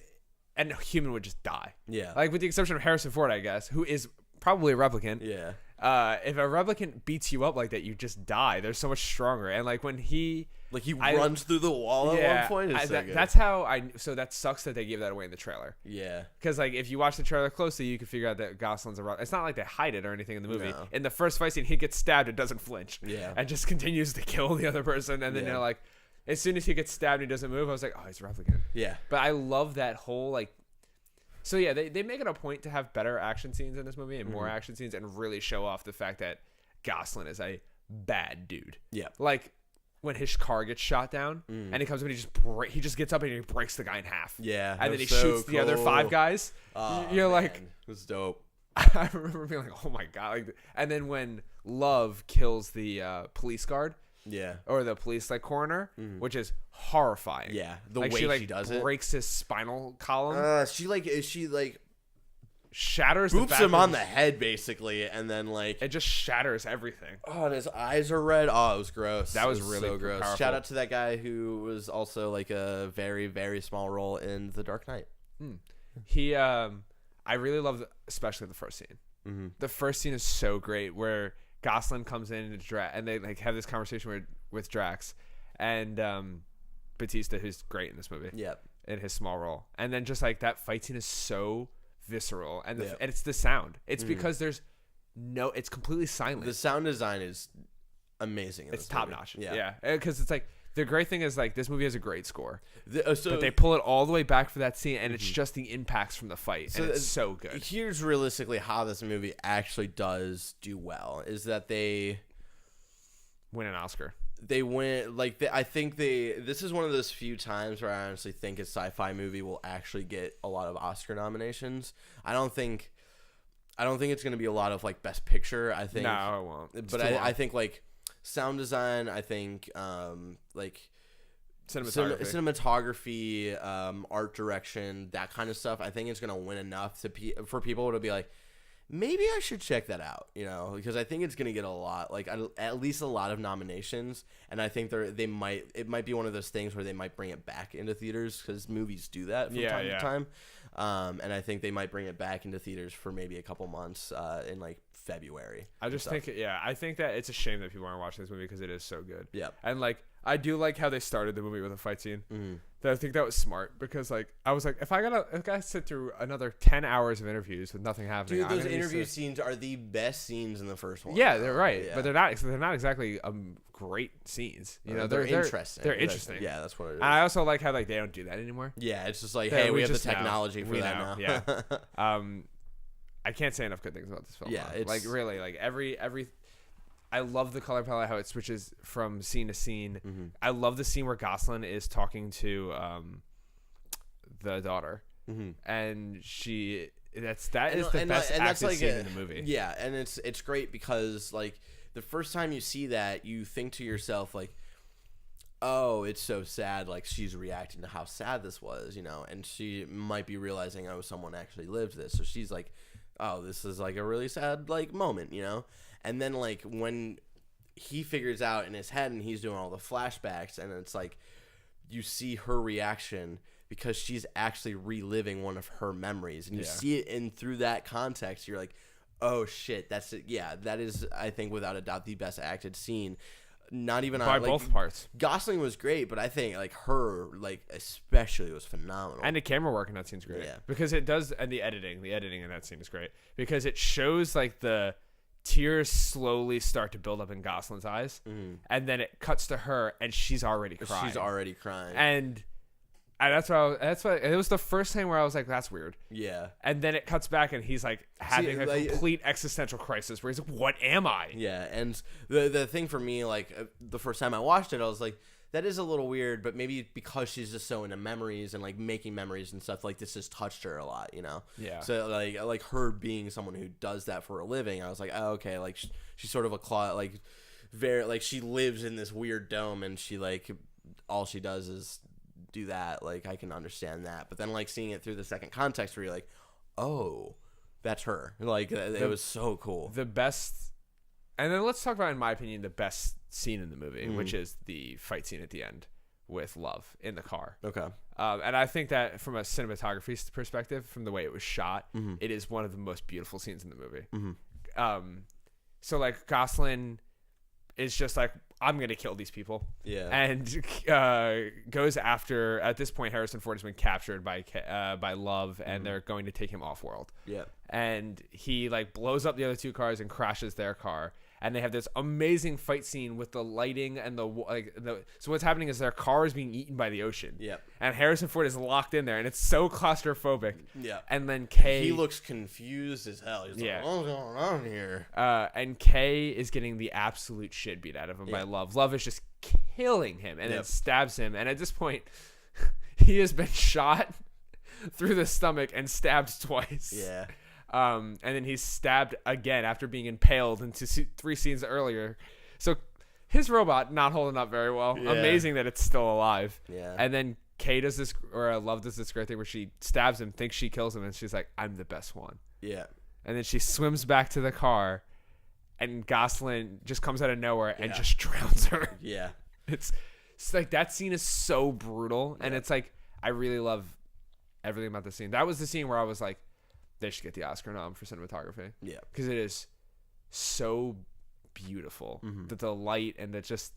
a human would just die. Yeah. Like with the exception of Harrison Ford, I guess, who is probably a replicant. Yeah. If a replicant beats you up like that, you just die. They're so much stronger. And like when he runs through the wall at one point. It's so good. That's how so that sucks that they gave that away in the trailer. Yeah. Because like if you watch the trailer closely, you can figure out that Gosling's a replicant. It's not like they hide it or anything in the movie. No. In the first fight scene, he gets stabbed and doesn't flinch. Yeah. And just continues to kill the other person. And then you're like, as soon as he gets stabbed and he doesn't move, I was like, oh, he's a replicant. Yeah. But I love that whole like. So yeah, they make it a point to have better action scenes in this movie and more action scenes and really show off the fact that Gosling is a bad dude. Yeah. Like when his car gets shot down and he comes up and he just gets up and he breaks the guy in half. Yeah. And then he shoots the other 5 guys. Oh, you're man. like, it was dope. I remember being like, oh my God. Like, and then when Love kills the police guard. Yeah. Or the police like coroner, which is horrifying. Yeah. The like, way she does it. Breaks his spinal column. She shatters boops the back him of on the head basically, and then like it just shatters everything. Oh, and his eyes are red. Oh, it was gross. That was really so gross. powerful. Shout out to that guy who was also like a very, very small role in The Dark Knight. He I really love especially the first scene. The first scene is so great where Gosling comes in and they like have this conversation with Drax and Batista, who's great in this movie. Yep. In his small role. And then just like that fight scene is so visceral and and it's the sound. It's because it's completely silent. The sound design is amazing. It's top notch. Yeah. Because it's like the great thing is like this movie has a great score. But they pull it all the way back for that scene and it's just the impacts from the fight and it's so good. Here's realistically how this movie actually does do well is that they win an Oscar. they went like I think this is one of those few times where I honestly think a sci-fi movie will actually get a lot of Oscar nominations. I don't think it's going to be a lot of like Best Picture. I think no, it won't. But I think like sound design. I think like cinematography, art direction, that kind of stuff. I think it's going to win enough for people to be like, maybe I should check that out, because I think it's going to get a lot, like at least a lot of nominations. And I think it might be one of those things where they might bring it back into theaters because movies do that from time to time. And I think they might bring it back into theaters for maybe a couple months in like February. I think that it's a shame that people aren't watching this movie because it is so good. Yeah. And like, I do like how they started the movie with a fight scene. Mm-hmm. I think that was smart because like I was like, if I gotta sit through another 10 hours of interviews with nothing happening, dude, those interview scenes are the best scenes in the first one. Yeah, they're right, but they're not exactly great scenes. They're interesting. They're interesting. Yeah, that's what it is. And I also like how like they don't do that anymore. Yeah, it's just like, hey, we have the technology for that now. Yeah. I can't say enough good things about this film. Yeah, it's like really like every. I love the color palette, how it switches from scene to scene. Mm-hmm. I love the scene where Gosling is talking to the daughter, and that is the best acted scene in the movie. Yeah, and it's great because like the first time you see that, you think to yourself like, oh, it's so sad. Like she's reacting to how sad this was, and she might be realizing, oh, someone actually lived this. So she's like, oh, this is like a really sad like moment, And then like when he figures out in his head and he's doing all the flashbacks, and it's like you see her reaction because she's actually reliving one of her memories, and you see it in through that context. You're like, oh shit, that's it. Yeah, that is, I think, without a doubt, the best acted scene. Not even by both parts. Gosling was great, but I think like her, like especially, was phenomenal. And the camera work in that scene's great. Yeah, because it does, and the editing in that scene is great because it shows like the tears slowly start to build up in Gosling's eyes, and then it cuts to her, and she's already crying. And that's why it was the first thing where I was like, that's weird. Yeah. And then it cuts back, and he's like having a complete existential crisis where he's like, what am I? Yeah. And the thing for me, like the first time I watched it, I was like, that is a little weird, but maybe because she's just so into memories and like making memories and stuff, like this has touched her a lot, Yeah. So like her being someone who does that for a living, I was like, oh, okay, like she's sort of like she lives in this weird dome, and she like all she does is do that. Like I can understand that, but then like seeing it through the second context where you're like, oh, that's her. Like it was so cool. The best, and then let's talk about, in my opinion, the best scene in the movie, which is the fight scene at the end with Love in the car. Okay. And I think that from a cinematography perspective, from the way it was shot, it is one of the most beautiful scenes in the movie. So like Gosling is just like, I'm gonna kill these people. Yeah. And goes after. At this point, Harrison Ford has been captured by Love, and they're going to take him off world. Yeah. And he like blows up the other two cars and crashes their car. And they have this amazing fight scene with the lighting and so what's happening is their car is being eaten by the ocean. Yeah. And Harrison Ford is locked in there, and it's so claustrophobic. Yeah. And then he looks confused as hell. He's like, what's going on here? And Kay is getting the absolute shit beat out of him by Love. Love is just killing him and then stabs him. And at this point, he has been shot through the stomach and stabbed twice. Yeah. And then he's stabbed again after being impaled into 3 scenes earlier. So his robot not holding up very well. Yeah. Amazing that it's still alive. Yeah. And then Kay does this, or Love does this great thing where she stabs him, thinks she kills him, and she's like, I'm the best one. Yeah. And then she swims back to the car, and Gosling just comes out of nowhere and just drowns her. Yeah. It's like, that scene is so brutal. And it's like, I really love everything about the scene. That was the scene where I was like, they should get the Oscar nom for cinematography. Yeah. Because it is so beautiful. That the light and the just...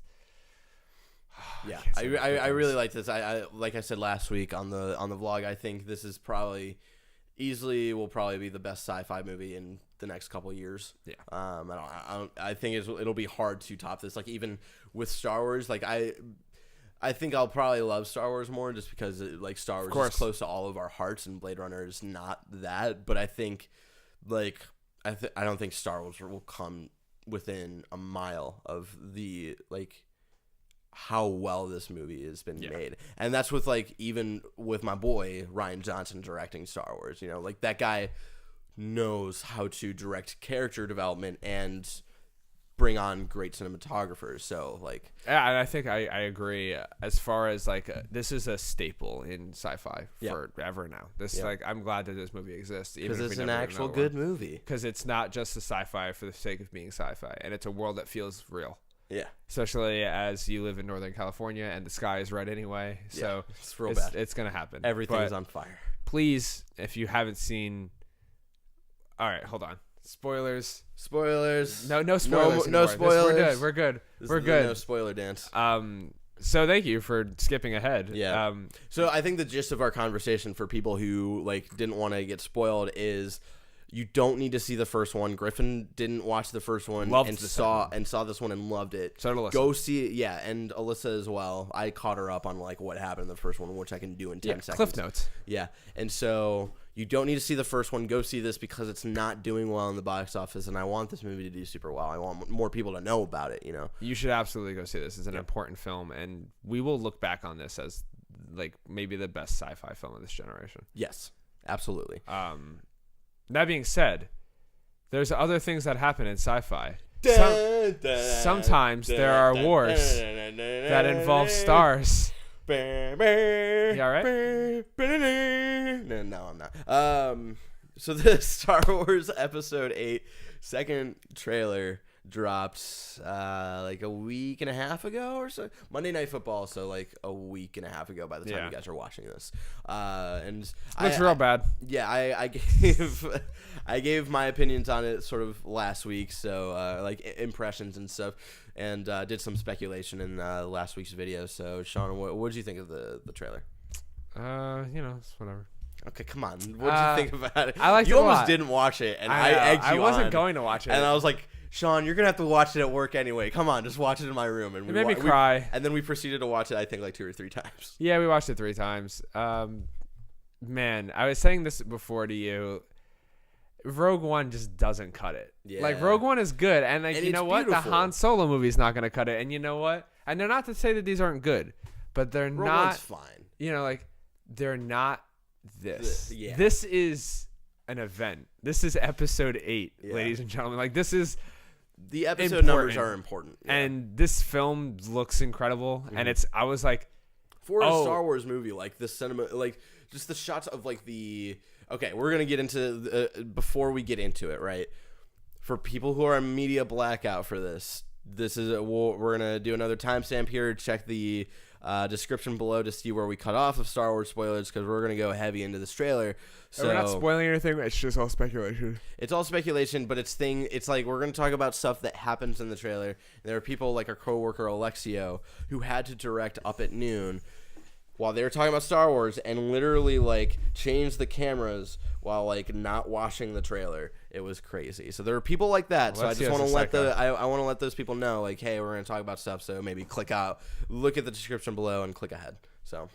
Yeah. I really like this. I like I said last week on the vlog, I think this is probably will probably be the best sci-fi movie in the next couple of years. Yeah. I think it'll be hard to top this. Like even with Star Wars, like I think I'll probably love Star Wars more just because like Star Wars is close to all of our hearts, and Blade Runner is not that. But I think like I don't think Star Wars will come within a mile of the like how well this movie has been made. And that's with like even with my boy Rian Johnson directing Star Wars, you know, like that guy knows how to direct character development and bring on great cinematographers. So like yeah, and I think I agree as far as like this is a staple in sci-fi forever now. This like I'm glad that this movie exists because it's an actual good movie, because it's not just a sci-fi for the sake of being sci-fi, and it's a world that feels real. Yeah, especially as you live in Northern California and the sky is red anyway. So it's real bad. It's gonna happen. Everything is on fire. Please, if you haven't seen, all right, hold on. Spoilers. No spoilers. No spoilers. We're good. We're good. No spoiler dance. So thank you for skipping ahead. Yeah. So I think the gist of our conversation for people who like didn't want to get spoiled is you don't need to see the first one. Griffin didn't watch the first one and saw this one and loved it. So did Alyssa. Go see it. Yeah, and Alyssa as well. I caught her up on like what happened in the first one, which I can do in 10 seconds. Cliff notes. Yeah, and so you don't need to see the first one. Go see this because it's not doing well in the box office, and I want this movie to do super well. I want more people to know about it, you know? You should absolutely go see this. It's an important film, and we will look back on this as, like, maybe the best sci-fi film of this generation. Yes, absolutely. That being said, there's other things that happen in sci-fi. Sometimes there are wars that involve stars. You all right? No, I'm not. So the Star Wars Episode 8 second trailer dropped like a week and a half ago or so. Monday Night Football, so like a week and a half ago by the time you guys are watching this. And looks real bad. Yeah, I gave my opinions on it sort of last week, so like impressions and stuff, and did some speculation in last week's video. So Sean, what did you think of the trailer? It's whatever. Okay, come on. What did you think about it? I liked it a almost lot. didn't watch it, and I egged you I wasn't on, going to watch it, and I was like, Sean, you're gonna have to watch it at work anyway. Come on, just watch it in my room. And it made me cry. And then we proceeded to watch it, I think, like 2 or 3 times. Yeah, we watched it 3 times. Man, I was saying this before to you. Rogue One just doesn't cut it. Yeah. Like, Rogue One is good, and like, and you know what? Beautiful. The Han Solo movie's not gonna cut it, and you know what? And they're not to say that these aren't good, but they're Rogue not. One's fine. You know, like, they're not this. Yeah. This is an event. This is Episode 8, ladies and gentlemen. Like, this is. The episode numbers are important. Yeah. And this film looks incredible. Mm-hmm. And I was like, for a Star Wars movie, like the cinema, like just the shots of like okay, we're going to get into before we get into it, right? For people who are in media blackout for this is we're going to do another timestamp here. Check the description below to see where we cut off of Star Wars spoilers, because we're going to go heavy into this trailer. So we're not spoiling anything. It's just all speculation. It's all speculation, but it's like we're going to talk about stuff that happens in the trailer. And there are people like our coworker Alexio who had to direct Up at Noon while they were talking about Star Wars and literally like change the cameras while like not watching the trailer. It was crazy. So there are people like that. So I just want to let I want to let those people know, like, hey, we're going to talk about stuff. So maybe click out, look at the description below, and click ahead. So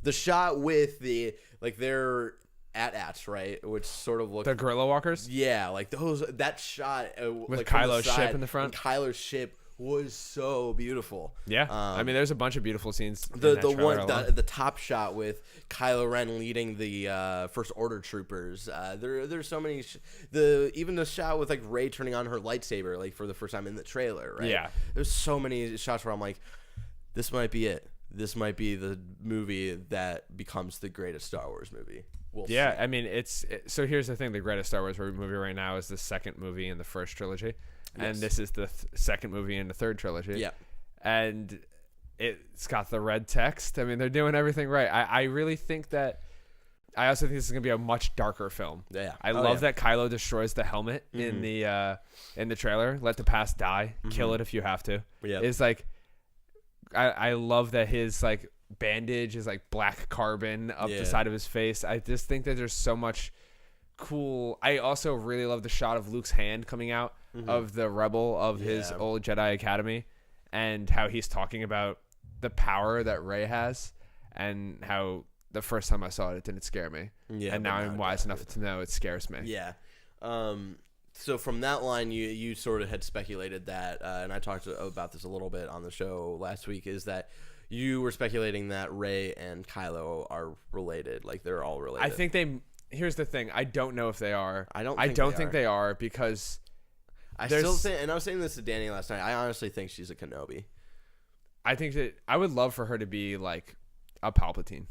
the shot with the like they're AT-ATs, right, which sort of look the guerrilla walkers. Yeah, like that shot with like Kylo's ship in the front. Kylo's ship was so beautiful. Yeah, I mean, there's a bunch of beautiful scenes. The top shot with Kylo Ren leading the First Order troopers. There's so many. Even the shot with like Rey turning on her lightsaber, like for the first time in the trailer. Right. Yeah. There's so many shots where I'm like, this might be it. This might be the movie that becomes the greatest Star Wars movie. We'll see. I mean, so here's the thing: the greatest Star Wars movie right now is the second movie in the first trilogy. And this is the second movie in the third trilogy. Yeah. And it's got the red text. I mean, they're doing everything right. I really think that. I also think this is going to be a much darker film. Yeah. I love that Kylo destroys the helmet in the trailer. Let the past die. Mm-hmm. Kill it if you have to. Yeah. It's like, I love that his like bandage is like black carbon up the side of his face. I just think that there's so much cool. I also really love the shot of Luke's hand coming out of the rebel of his old Jedi Academy, and how he's talking about the power that Rey has, and how the first time I saw it didn't scare me, and now I'm wise enough to know it scares me. Yeah. So from that line, you sort of had speculated that, and I talked about this a little bit on the show last week, is that you were speculating that Rey and Kylo are related, like they're all related. I think here's the thing. I don't know if they are. I don't think they are because I still think, and I was saying this to Danny last night, I honestly think she's a Kenobi. I think that I would love for her to be like a Palpatine.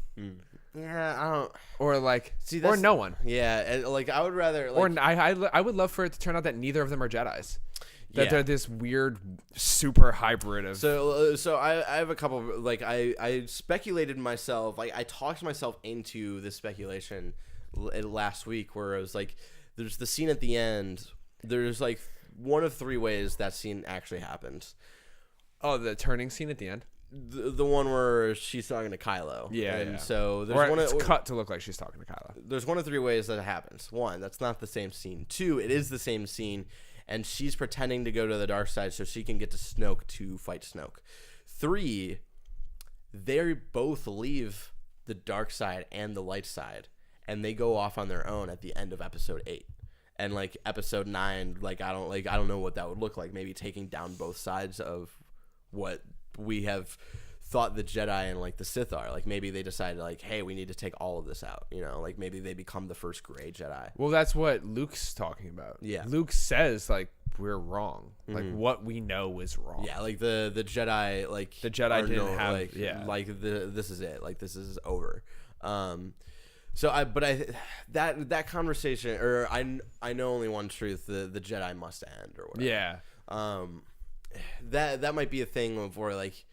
Yeah, I don't. Or like, or no one. Yeah, and like I would rather. Like, or I would love for it to turn out that neither of them are Jedis. That they're this weird super hybrid of. So I have a couple of, like I speculated myself, like I talked myself into this speculation last week, where I was like, there's the scene at the end. There's like one of three ways that scene actually happens. Oh, the turning scene at the end. The one where she's talking to Kylo. Yeah, and so there's or one. It's cut to look like she's talking to Kylo. There's one of three ways that it happens. One, that's not the same scene. Two, it is the same scene, and she's pretending to go to the dark side so she can get to Snoke to fight Snoke. Three, they both leave the dark side and the light side, and they go off on their own at the end of episode 8. And like episode 9, like I don't know what that would look like. Maybe taking down both sides of what we have thought the Jedi and like the Sith are. Like maybe they decided like, hey, we need to take all of this out. You know, like maybe they become the first gray Jedi. Well, that's what Luke's talking about. Yeah, Luke says like we're wrong. Like what we know is wrong. Yeah, like the Jedi, like the Jedi didn't have. Like, yeah, like this is it. Like this is over. So that conversation, or I know only one truth: the Jedi must end, or whatever. Yeah. That might be a thing of where like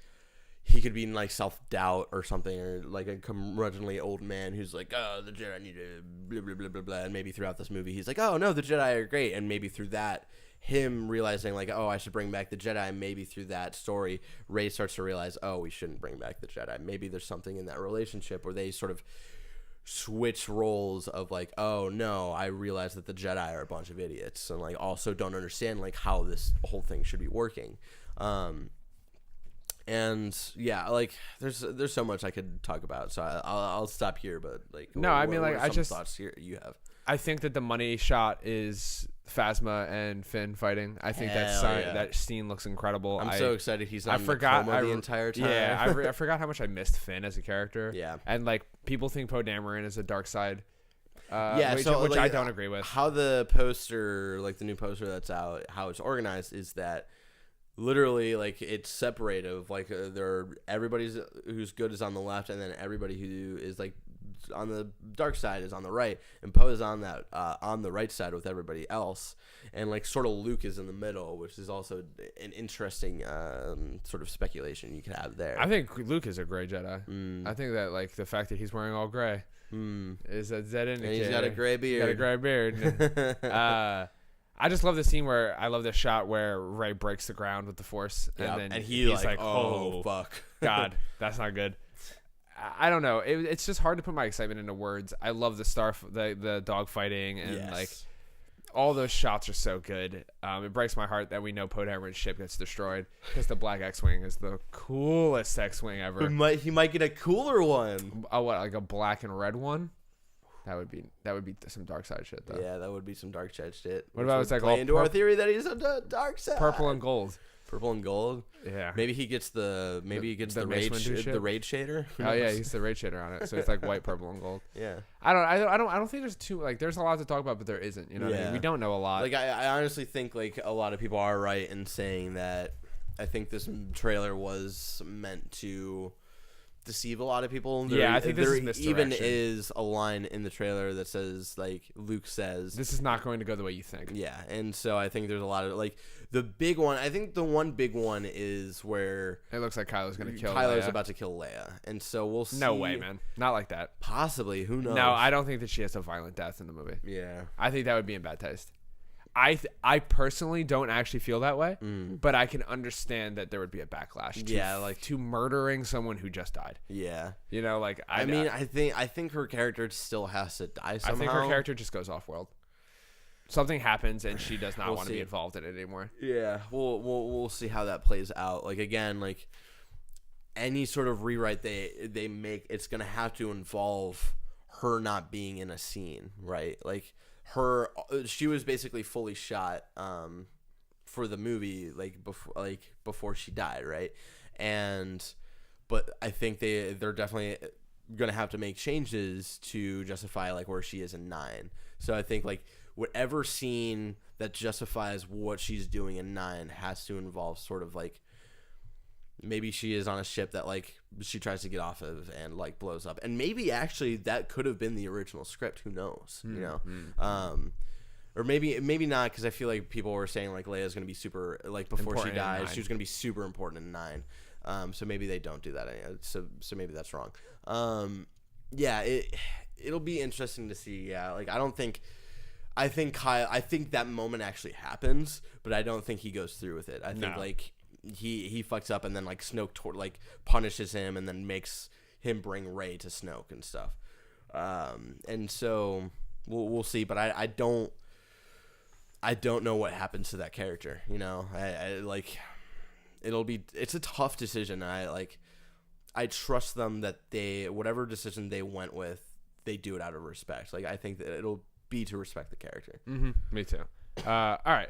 he could be in like self-doubt or something, or like a curmudgeonly old man who's like, oh, the Jedi need to blah blah blah blah blah, and maybe throughout this movie he's like, oh no, the Jedi are great, and maybe through that him realizing like, oh, I should bring back the Jedi, and maybe through that story Rey starts to realize, oh, we shouldn't bring back the Jedi. Maybe there's something in that relationship where they sort of switch roles of like, oh no, I realize that the Jedi are a bunch of idiots, and like also don't understand like how this whole thing should be working. And yeah, like there's so much I could talk about, so I'll stop here. But like, no, I mean, like, I just thoughts here you have. I think that the money shot is Phasma and Finn fighting. I think that scene looks incredible. I'm so excited he's not the entire time. Yeah, I forgot how much I missed Finn as a character. Yeah, and like people think Poe Dameron is a dark side. Which like, I don't agree with. How the poster, like the new poster that's out, how it's organized is that literally like it's separated of like everybody's who's good is on the left, and then everybody who is like on the dark side is on the right, and Poe is on that on the right side with everybody else, and like sort of Luke is in the middle, which is also an interesting sort of speculation you could have there. I think Luke is a gray Jedi. I think that like the fact that he's wearing all gray is a dead indicator. And he's got a gray beard. He's got a gray beard. I just love the scene where I love the shot where Rey breaks the ground with the Force, and then he's like, "Oh fuck, God, that's not good." I don't know. It's just hard to put my excitement into words. I love the dog fighting, and like all those shots are so good. It breaks my heart that we know Poe Dameron's ship gets destroyed because the black X-wing is the coolest X-wing ever. He might get a cooler one. Oh, what, like a black and red one? That would be some dark side shit though. Yeah, that would be some dark side shit. What about it's like play into our theory that he's a dark side? Purple and gold. Purple and gold. Yeah. Maybe he gets the raid shader. Oh yeah, he's the raid shader on it. So it's like white, purple, and gold. Yeah. I don't think there's there's a lot to talk about, but there isn't. You know what I mean? We don't know a lot. Like I honestly think like a lot of people are right in saying that I think this trailer was meant to deceive a lot of people. I think this is misdirection. Even is a line in the trailer that says like Luke says this is not going to go the way you think. Yeah, and so I think there's a lot of like the big one. I think the one big one is where it looks like Kylo's going to kill Kylo's Leia. about to kill Leia, and so we'll see. No way, man. Not like that. Possibly. Who knows? No, I don't think that she has a violent death in the movie. Yeah, I think that would be in bad taste. I personally don't actually feel that way, but I can understand that there would be a backlash. To murdering someone who just died. Yeah, you know, like I think her character still has to die somehow. I think her character just goes off world. Something happens and she does not want to be involved in it anymore. Yeah, we'll see how that plays out. Like again, like any sort of rewrite they make, it's gonna have to involve her not being in a scene, right? Like she was basically fully shot for the movie before she died, right? But I think they're definitely gonna have to make changes to justify like where she is in 9. So I think like whatever scene that justifies what she's doing in 9 has to involve sort of like maybe she is on a ship that like she tries to get off of and like blows up, and maybe actually that could have been the original script. Who knows? You know, or maybe not, because I feel like people were saying like Leia's gonna be super like before Important she dies, in 9. she was gonna be super important in 9. So maybe they don't do that. So maybe that's wrong. Yeah, it'll be interesting to see. Yeah, like I think that moment actually happens, but I don't think he goes through with it. I think like he fucks up, and then like Snoke punishes him, and then makes him bring Rey to Snoke and stuff. And so we'll see. But I don't know what happens to that character. You know, I like it's a tough decision. I trust them that whatever decision they went with, they do it out of respect. Like I think that it'll be to respect the character. Mm-hmm. Me too. All right,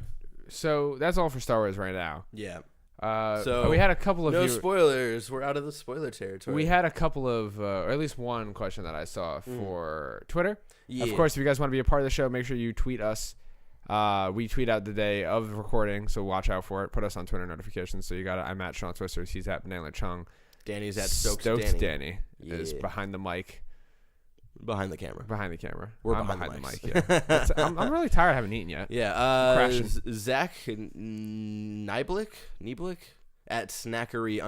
so that's all for Star Wars right now. Yeah. So we had a couple of spoilers. We're out of the spoiler territory. We had a couple of, or at least one question that I saw for Twitter. Yeah. Of course, if you guys want to be a part of the show, make sure you tweet us. We tweet out the day of the recording, so watch out for it. Put us on Twitter notifications. So you got it. I'm at Sean Twisters. He's at Banana Chung. Danny's at Stokes Danny. Is behind the mic. Behind the camera. We're behind the mic. Yeah. I'm really tired. I haven't eaten yet. Yeah. Zach Niblick at Snackery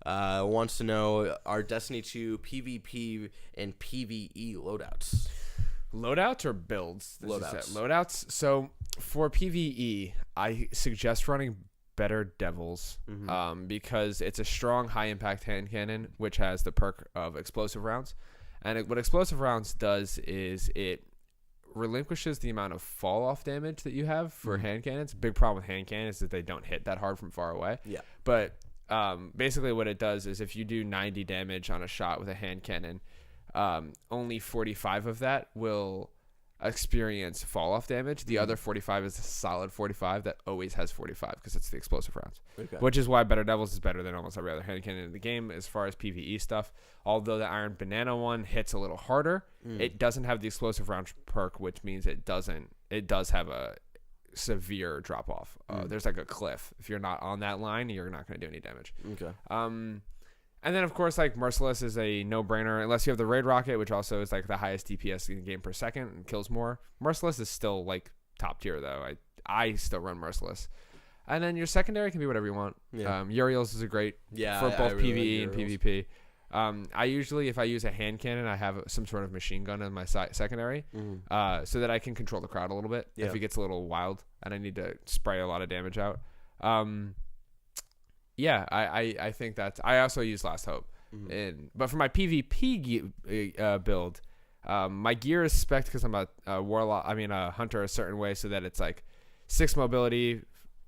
_ wants to know our Destiny 2 PvP and PvE loadouts. Loadouts or builds? Loadouts. So for PvE, I suggest running Better Devils, because it's a strong high impact hand cannon, which has the perk of explosive rounds. And what explosive rounds does is it relinquishes the amount of fall off damage that you have for hand cannons. Big problem with hand cannons is that they don't hit that hard from far away. Yeah. But basically what it does is if you do 90 damage on a shot with a hand cannon, only 45 of that will experience fall off damage. The other 45 is a solid 45 that always has 45 because it's the explosive rounds. Okay. Which is why Better Devils is better than almost every other hand cannon in the game as far as PvE stuff. Although the Iron Banana one hits a little harder, it doesn't have the explosive round perk, which means it does have a severe drop off. There's like a cliff. If you're not on that line, you're not going to do any damage. Okay. And then, of course, like Merciless is a no-brainer. Unless you have the Raid Rocket, which also is like the highest DPS in the game per second and kills more. Merciless is still like top tier, though. I still run Merciless. And then your secondary can be whatever you want. Yeah. Uriel's is a great for both PvE and PvP. I usually, if I use a hand cannon, I have some sort of machine gun in my secondary, so that I can control the crowd a little bit if it gets a little wild and I need to spray a lot of damage out. Yeah, I think that's. I also use Last Hope, but for my PvP build, my gear is spec'd because I'm a hunter a certain way, so that it's like 6 mobility,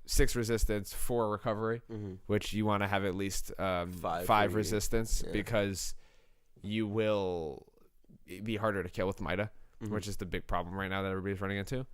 6 resistance, 4 recovery, which you want to have at least 5 resistance because you will be harder to kill with Mida, which is the big problem right now that everybody's running into.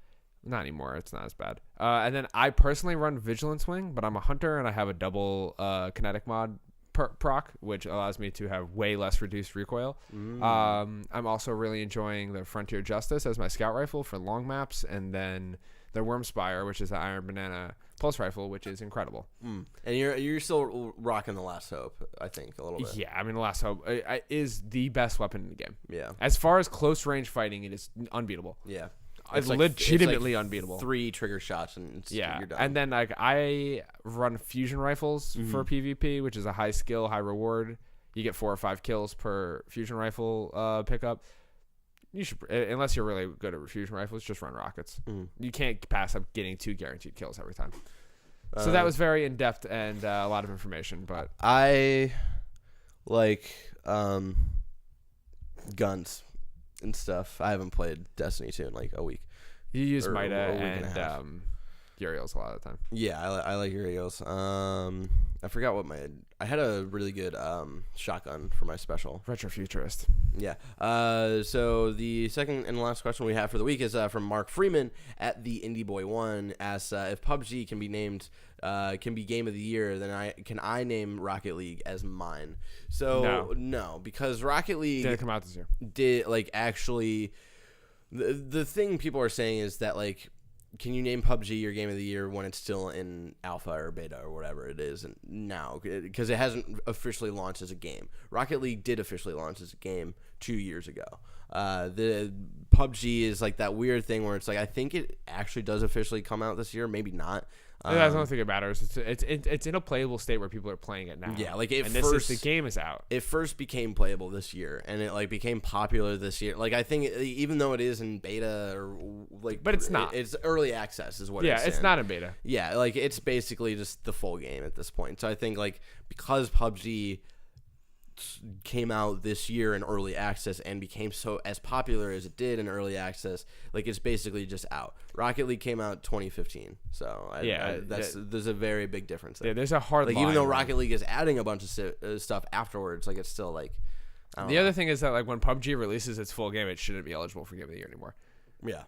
Not anymore. It's not as bad. And then I personally run Vigilance Wing, but I'm a hunter and I have a double kinetic mod proc, which allows me to have way less reduced recoil. I'm also really enjoying the Frontier Justice as my scout rifle for long maps, and then the Wormspire, which is the Iron Banana pulse rifle, which is incredible. And you're still rocking the Last Hope, I think, a little bit. Yeah, I mean, the Last Hope is the best weapon in the game. Yeah. As far as close range fighting, it is unbeatable. Yeah. It's legitimately unbeatable. 3 trigger shots and you're done. And then like I run fusion rifles for PvP, which is a high skill, high reward. You get 4 or 5 kills per fusion rifle pickup. You should, unless you're really good at fusion rifles, just run rockets. You can't pass up getting 2 guaranteed kills every time. So that was very in depth and a lot of information. But I like guns and stuff. I haven't played Destiny 2 in like a week. You use Mida and Uriel's a lot of the time. Yeah, I like Uriel's. I forgot what I had a really good shotgun for my special. Retrofuturist. Yeah. So the second and last question we have for the week is from Mark Freeman at the Indie Boy 1. Asks if PUBG can be named can be Game of the Year, then I name Rocket League as mine. So no, because Rocket League didn't come out this year. Did actually the thing people are saying is that can you name PUBG your Game of the Year when it's still in alpha or beta or whatever it is now? Because it hasn't officially launched as a game. Rocket League did officially launch as a game 2 years ago. The PUBG is that weird thing where it's I think it actually does officially come out this year, maybe not. I don't think it matters. It's in a playable state where people are playing it now. Yeah, the game is out. It first became playable this year, and it became popular this year. I think even though it is in beta or but it's not. It's early access, is what. Yeah, it's not in beta. Yeah, it's basically just the full game at this point. So I think because PUBG came out this year in early access and became so as popular as it did in early access, it's basically just out. Rocket League came out 2015, so there's a very big difference there. Yeah, there's a hard line. Even though Rocket League is adding a bunch of stuff afterwards, it's still the other thing is that when PUBG releases its full game, it shouldn't be eligible for Game of the Year anymore. Yeah,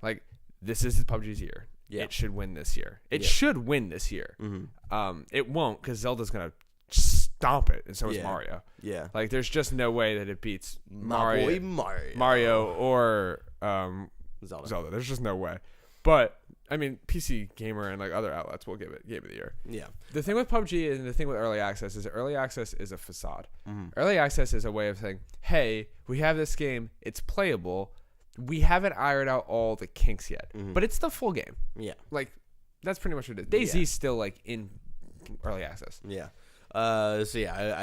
this is PUBG's year. Yeah. It should win this year. It should win this year. Mm-hmm. It won't because Zelda's gonna stomp it, and so is Mario. Yeah, there's just no way that it beats Mario or Zelda. There's just no way. But I mean, PC Gamer and other outlets will give it Game of the Year. Yeah. The thing with PUBG and the thing with early access is early access is a facade. Mm-hmm. Early access is a way of saying, "Hey, we have this game. It's playable. We haven't ironed out all the kinks yet, but it's the full game." Yeah. That's pretty much what it is. DayZ's still in early access. Yeah. I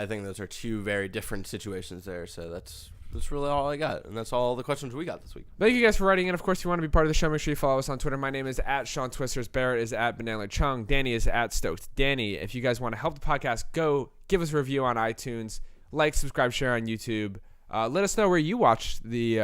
think those are two very different situations there. So that's really all I got, and that's all the questions we got this week. Thank you guys for writing in. Of course, if you want to be part of the show, make sure you follow us on Twitter. My name is at Sean Twisters. Barrett is at Banana Chung. Danny is at Stoked. Danny, if you guys want to help the podcast, go give us a review on iTunes, subscribe, share on YouTube. Let us know where you watched the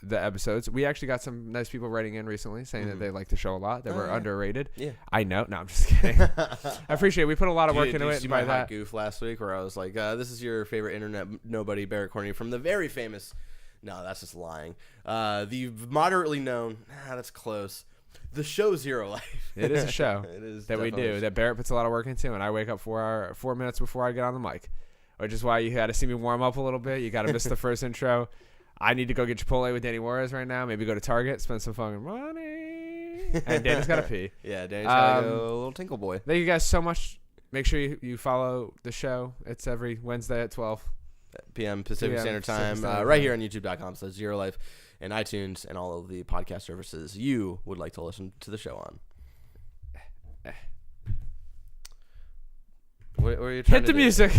episodes. We actually got some nice people writing in recently saying that they like the show a lot, that we're underrated. Yeah, I know. No, I'm just kidding. I appreciate it. We put a lot of work into it. Did you see my hot goof last week where I was like, this is your favorite internet nobody, Barrett Corney, from the very famous... No, that's just lying. The moderately known... that's close. The show Zero Life. It is a show it is that we do, that Barrett puts a lot of work into, and I wake up 4 minutes before I get on the mic. Which is why you had to see me warm up a little bit. You got to miss the first intro. I need to go get Chipotle with Danny Juarez right now. Maybe go to Target, spend some fucking money. And Danny's got to pee. Yeah, Danny's got to go a little tinkle boy. Thank you guys so much. Make sure you follow the show. It's every Wednesday at 12 p.m. Pacific Standard Time. Right here on youtube.com/ZeroLife and iTunes and all of the podcast services you would like to listen to the show on. What are you trying Hit to the do? music.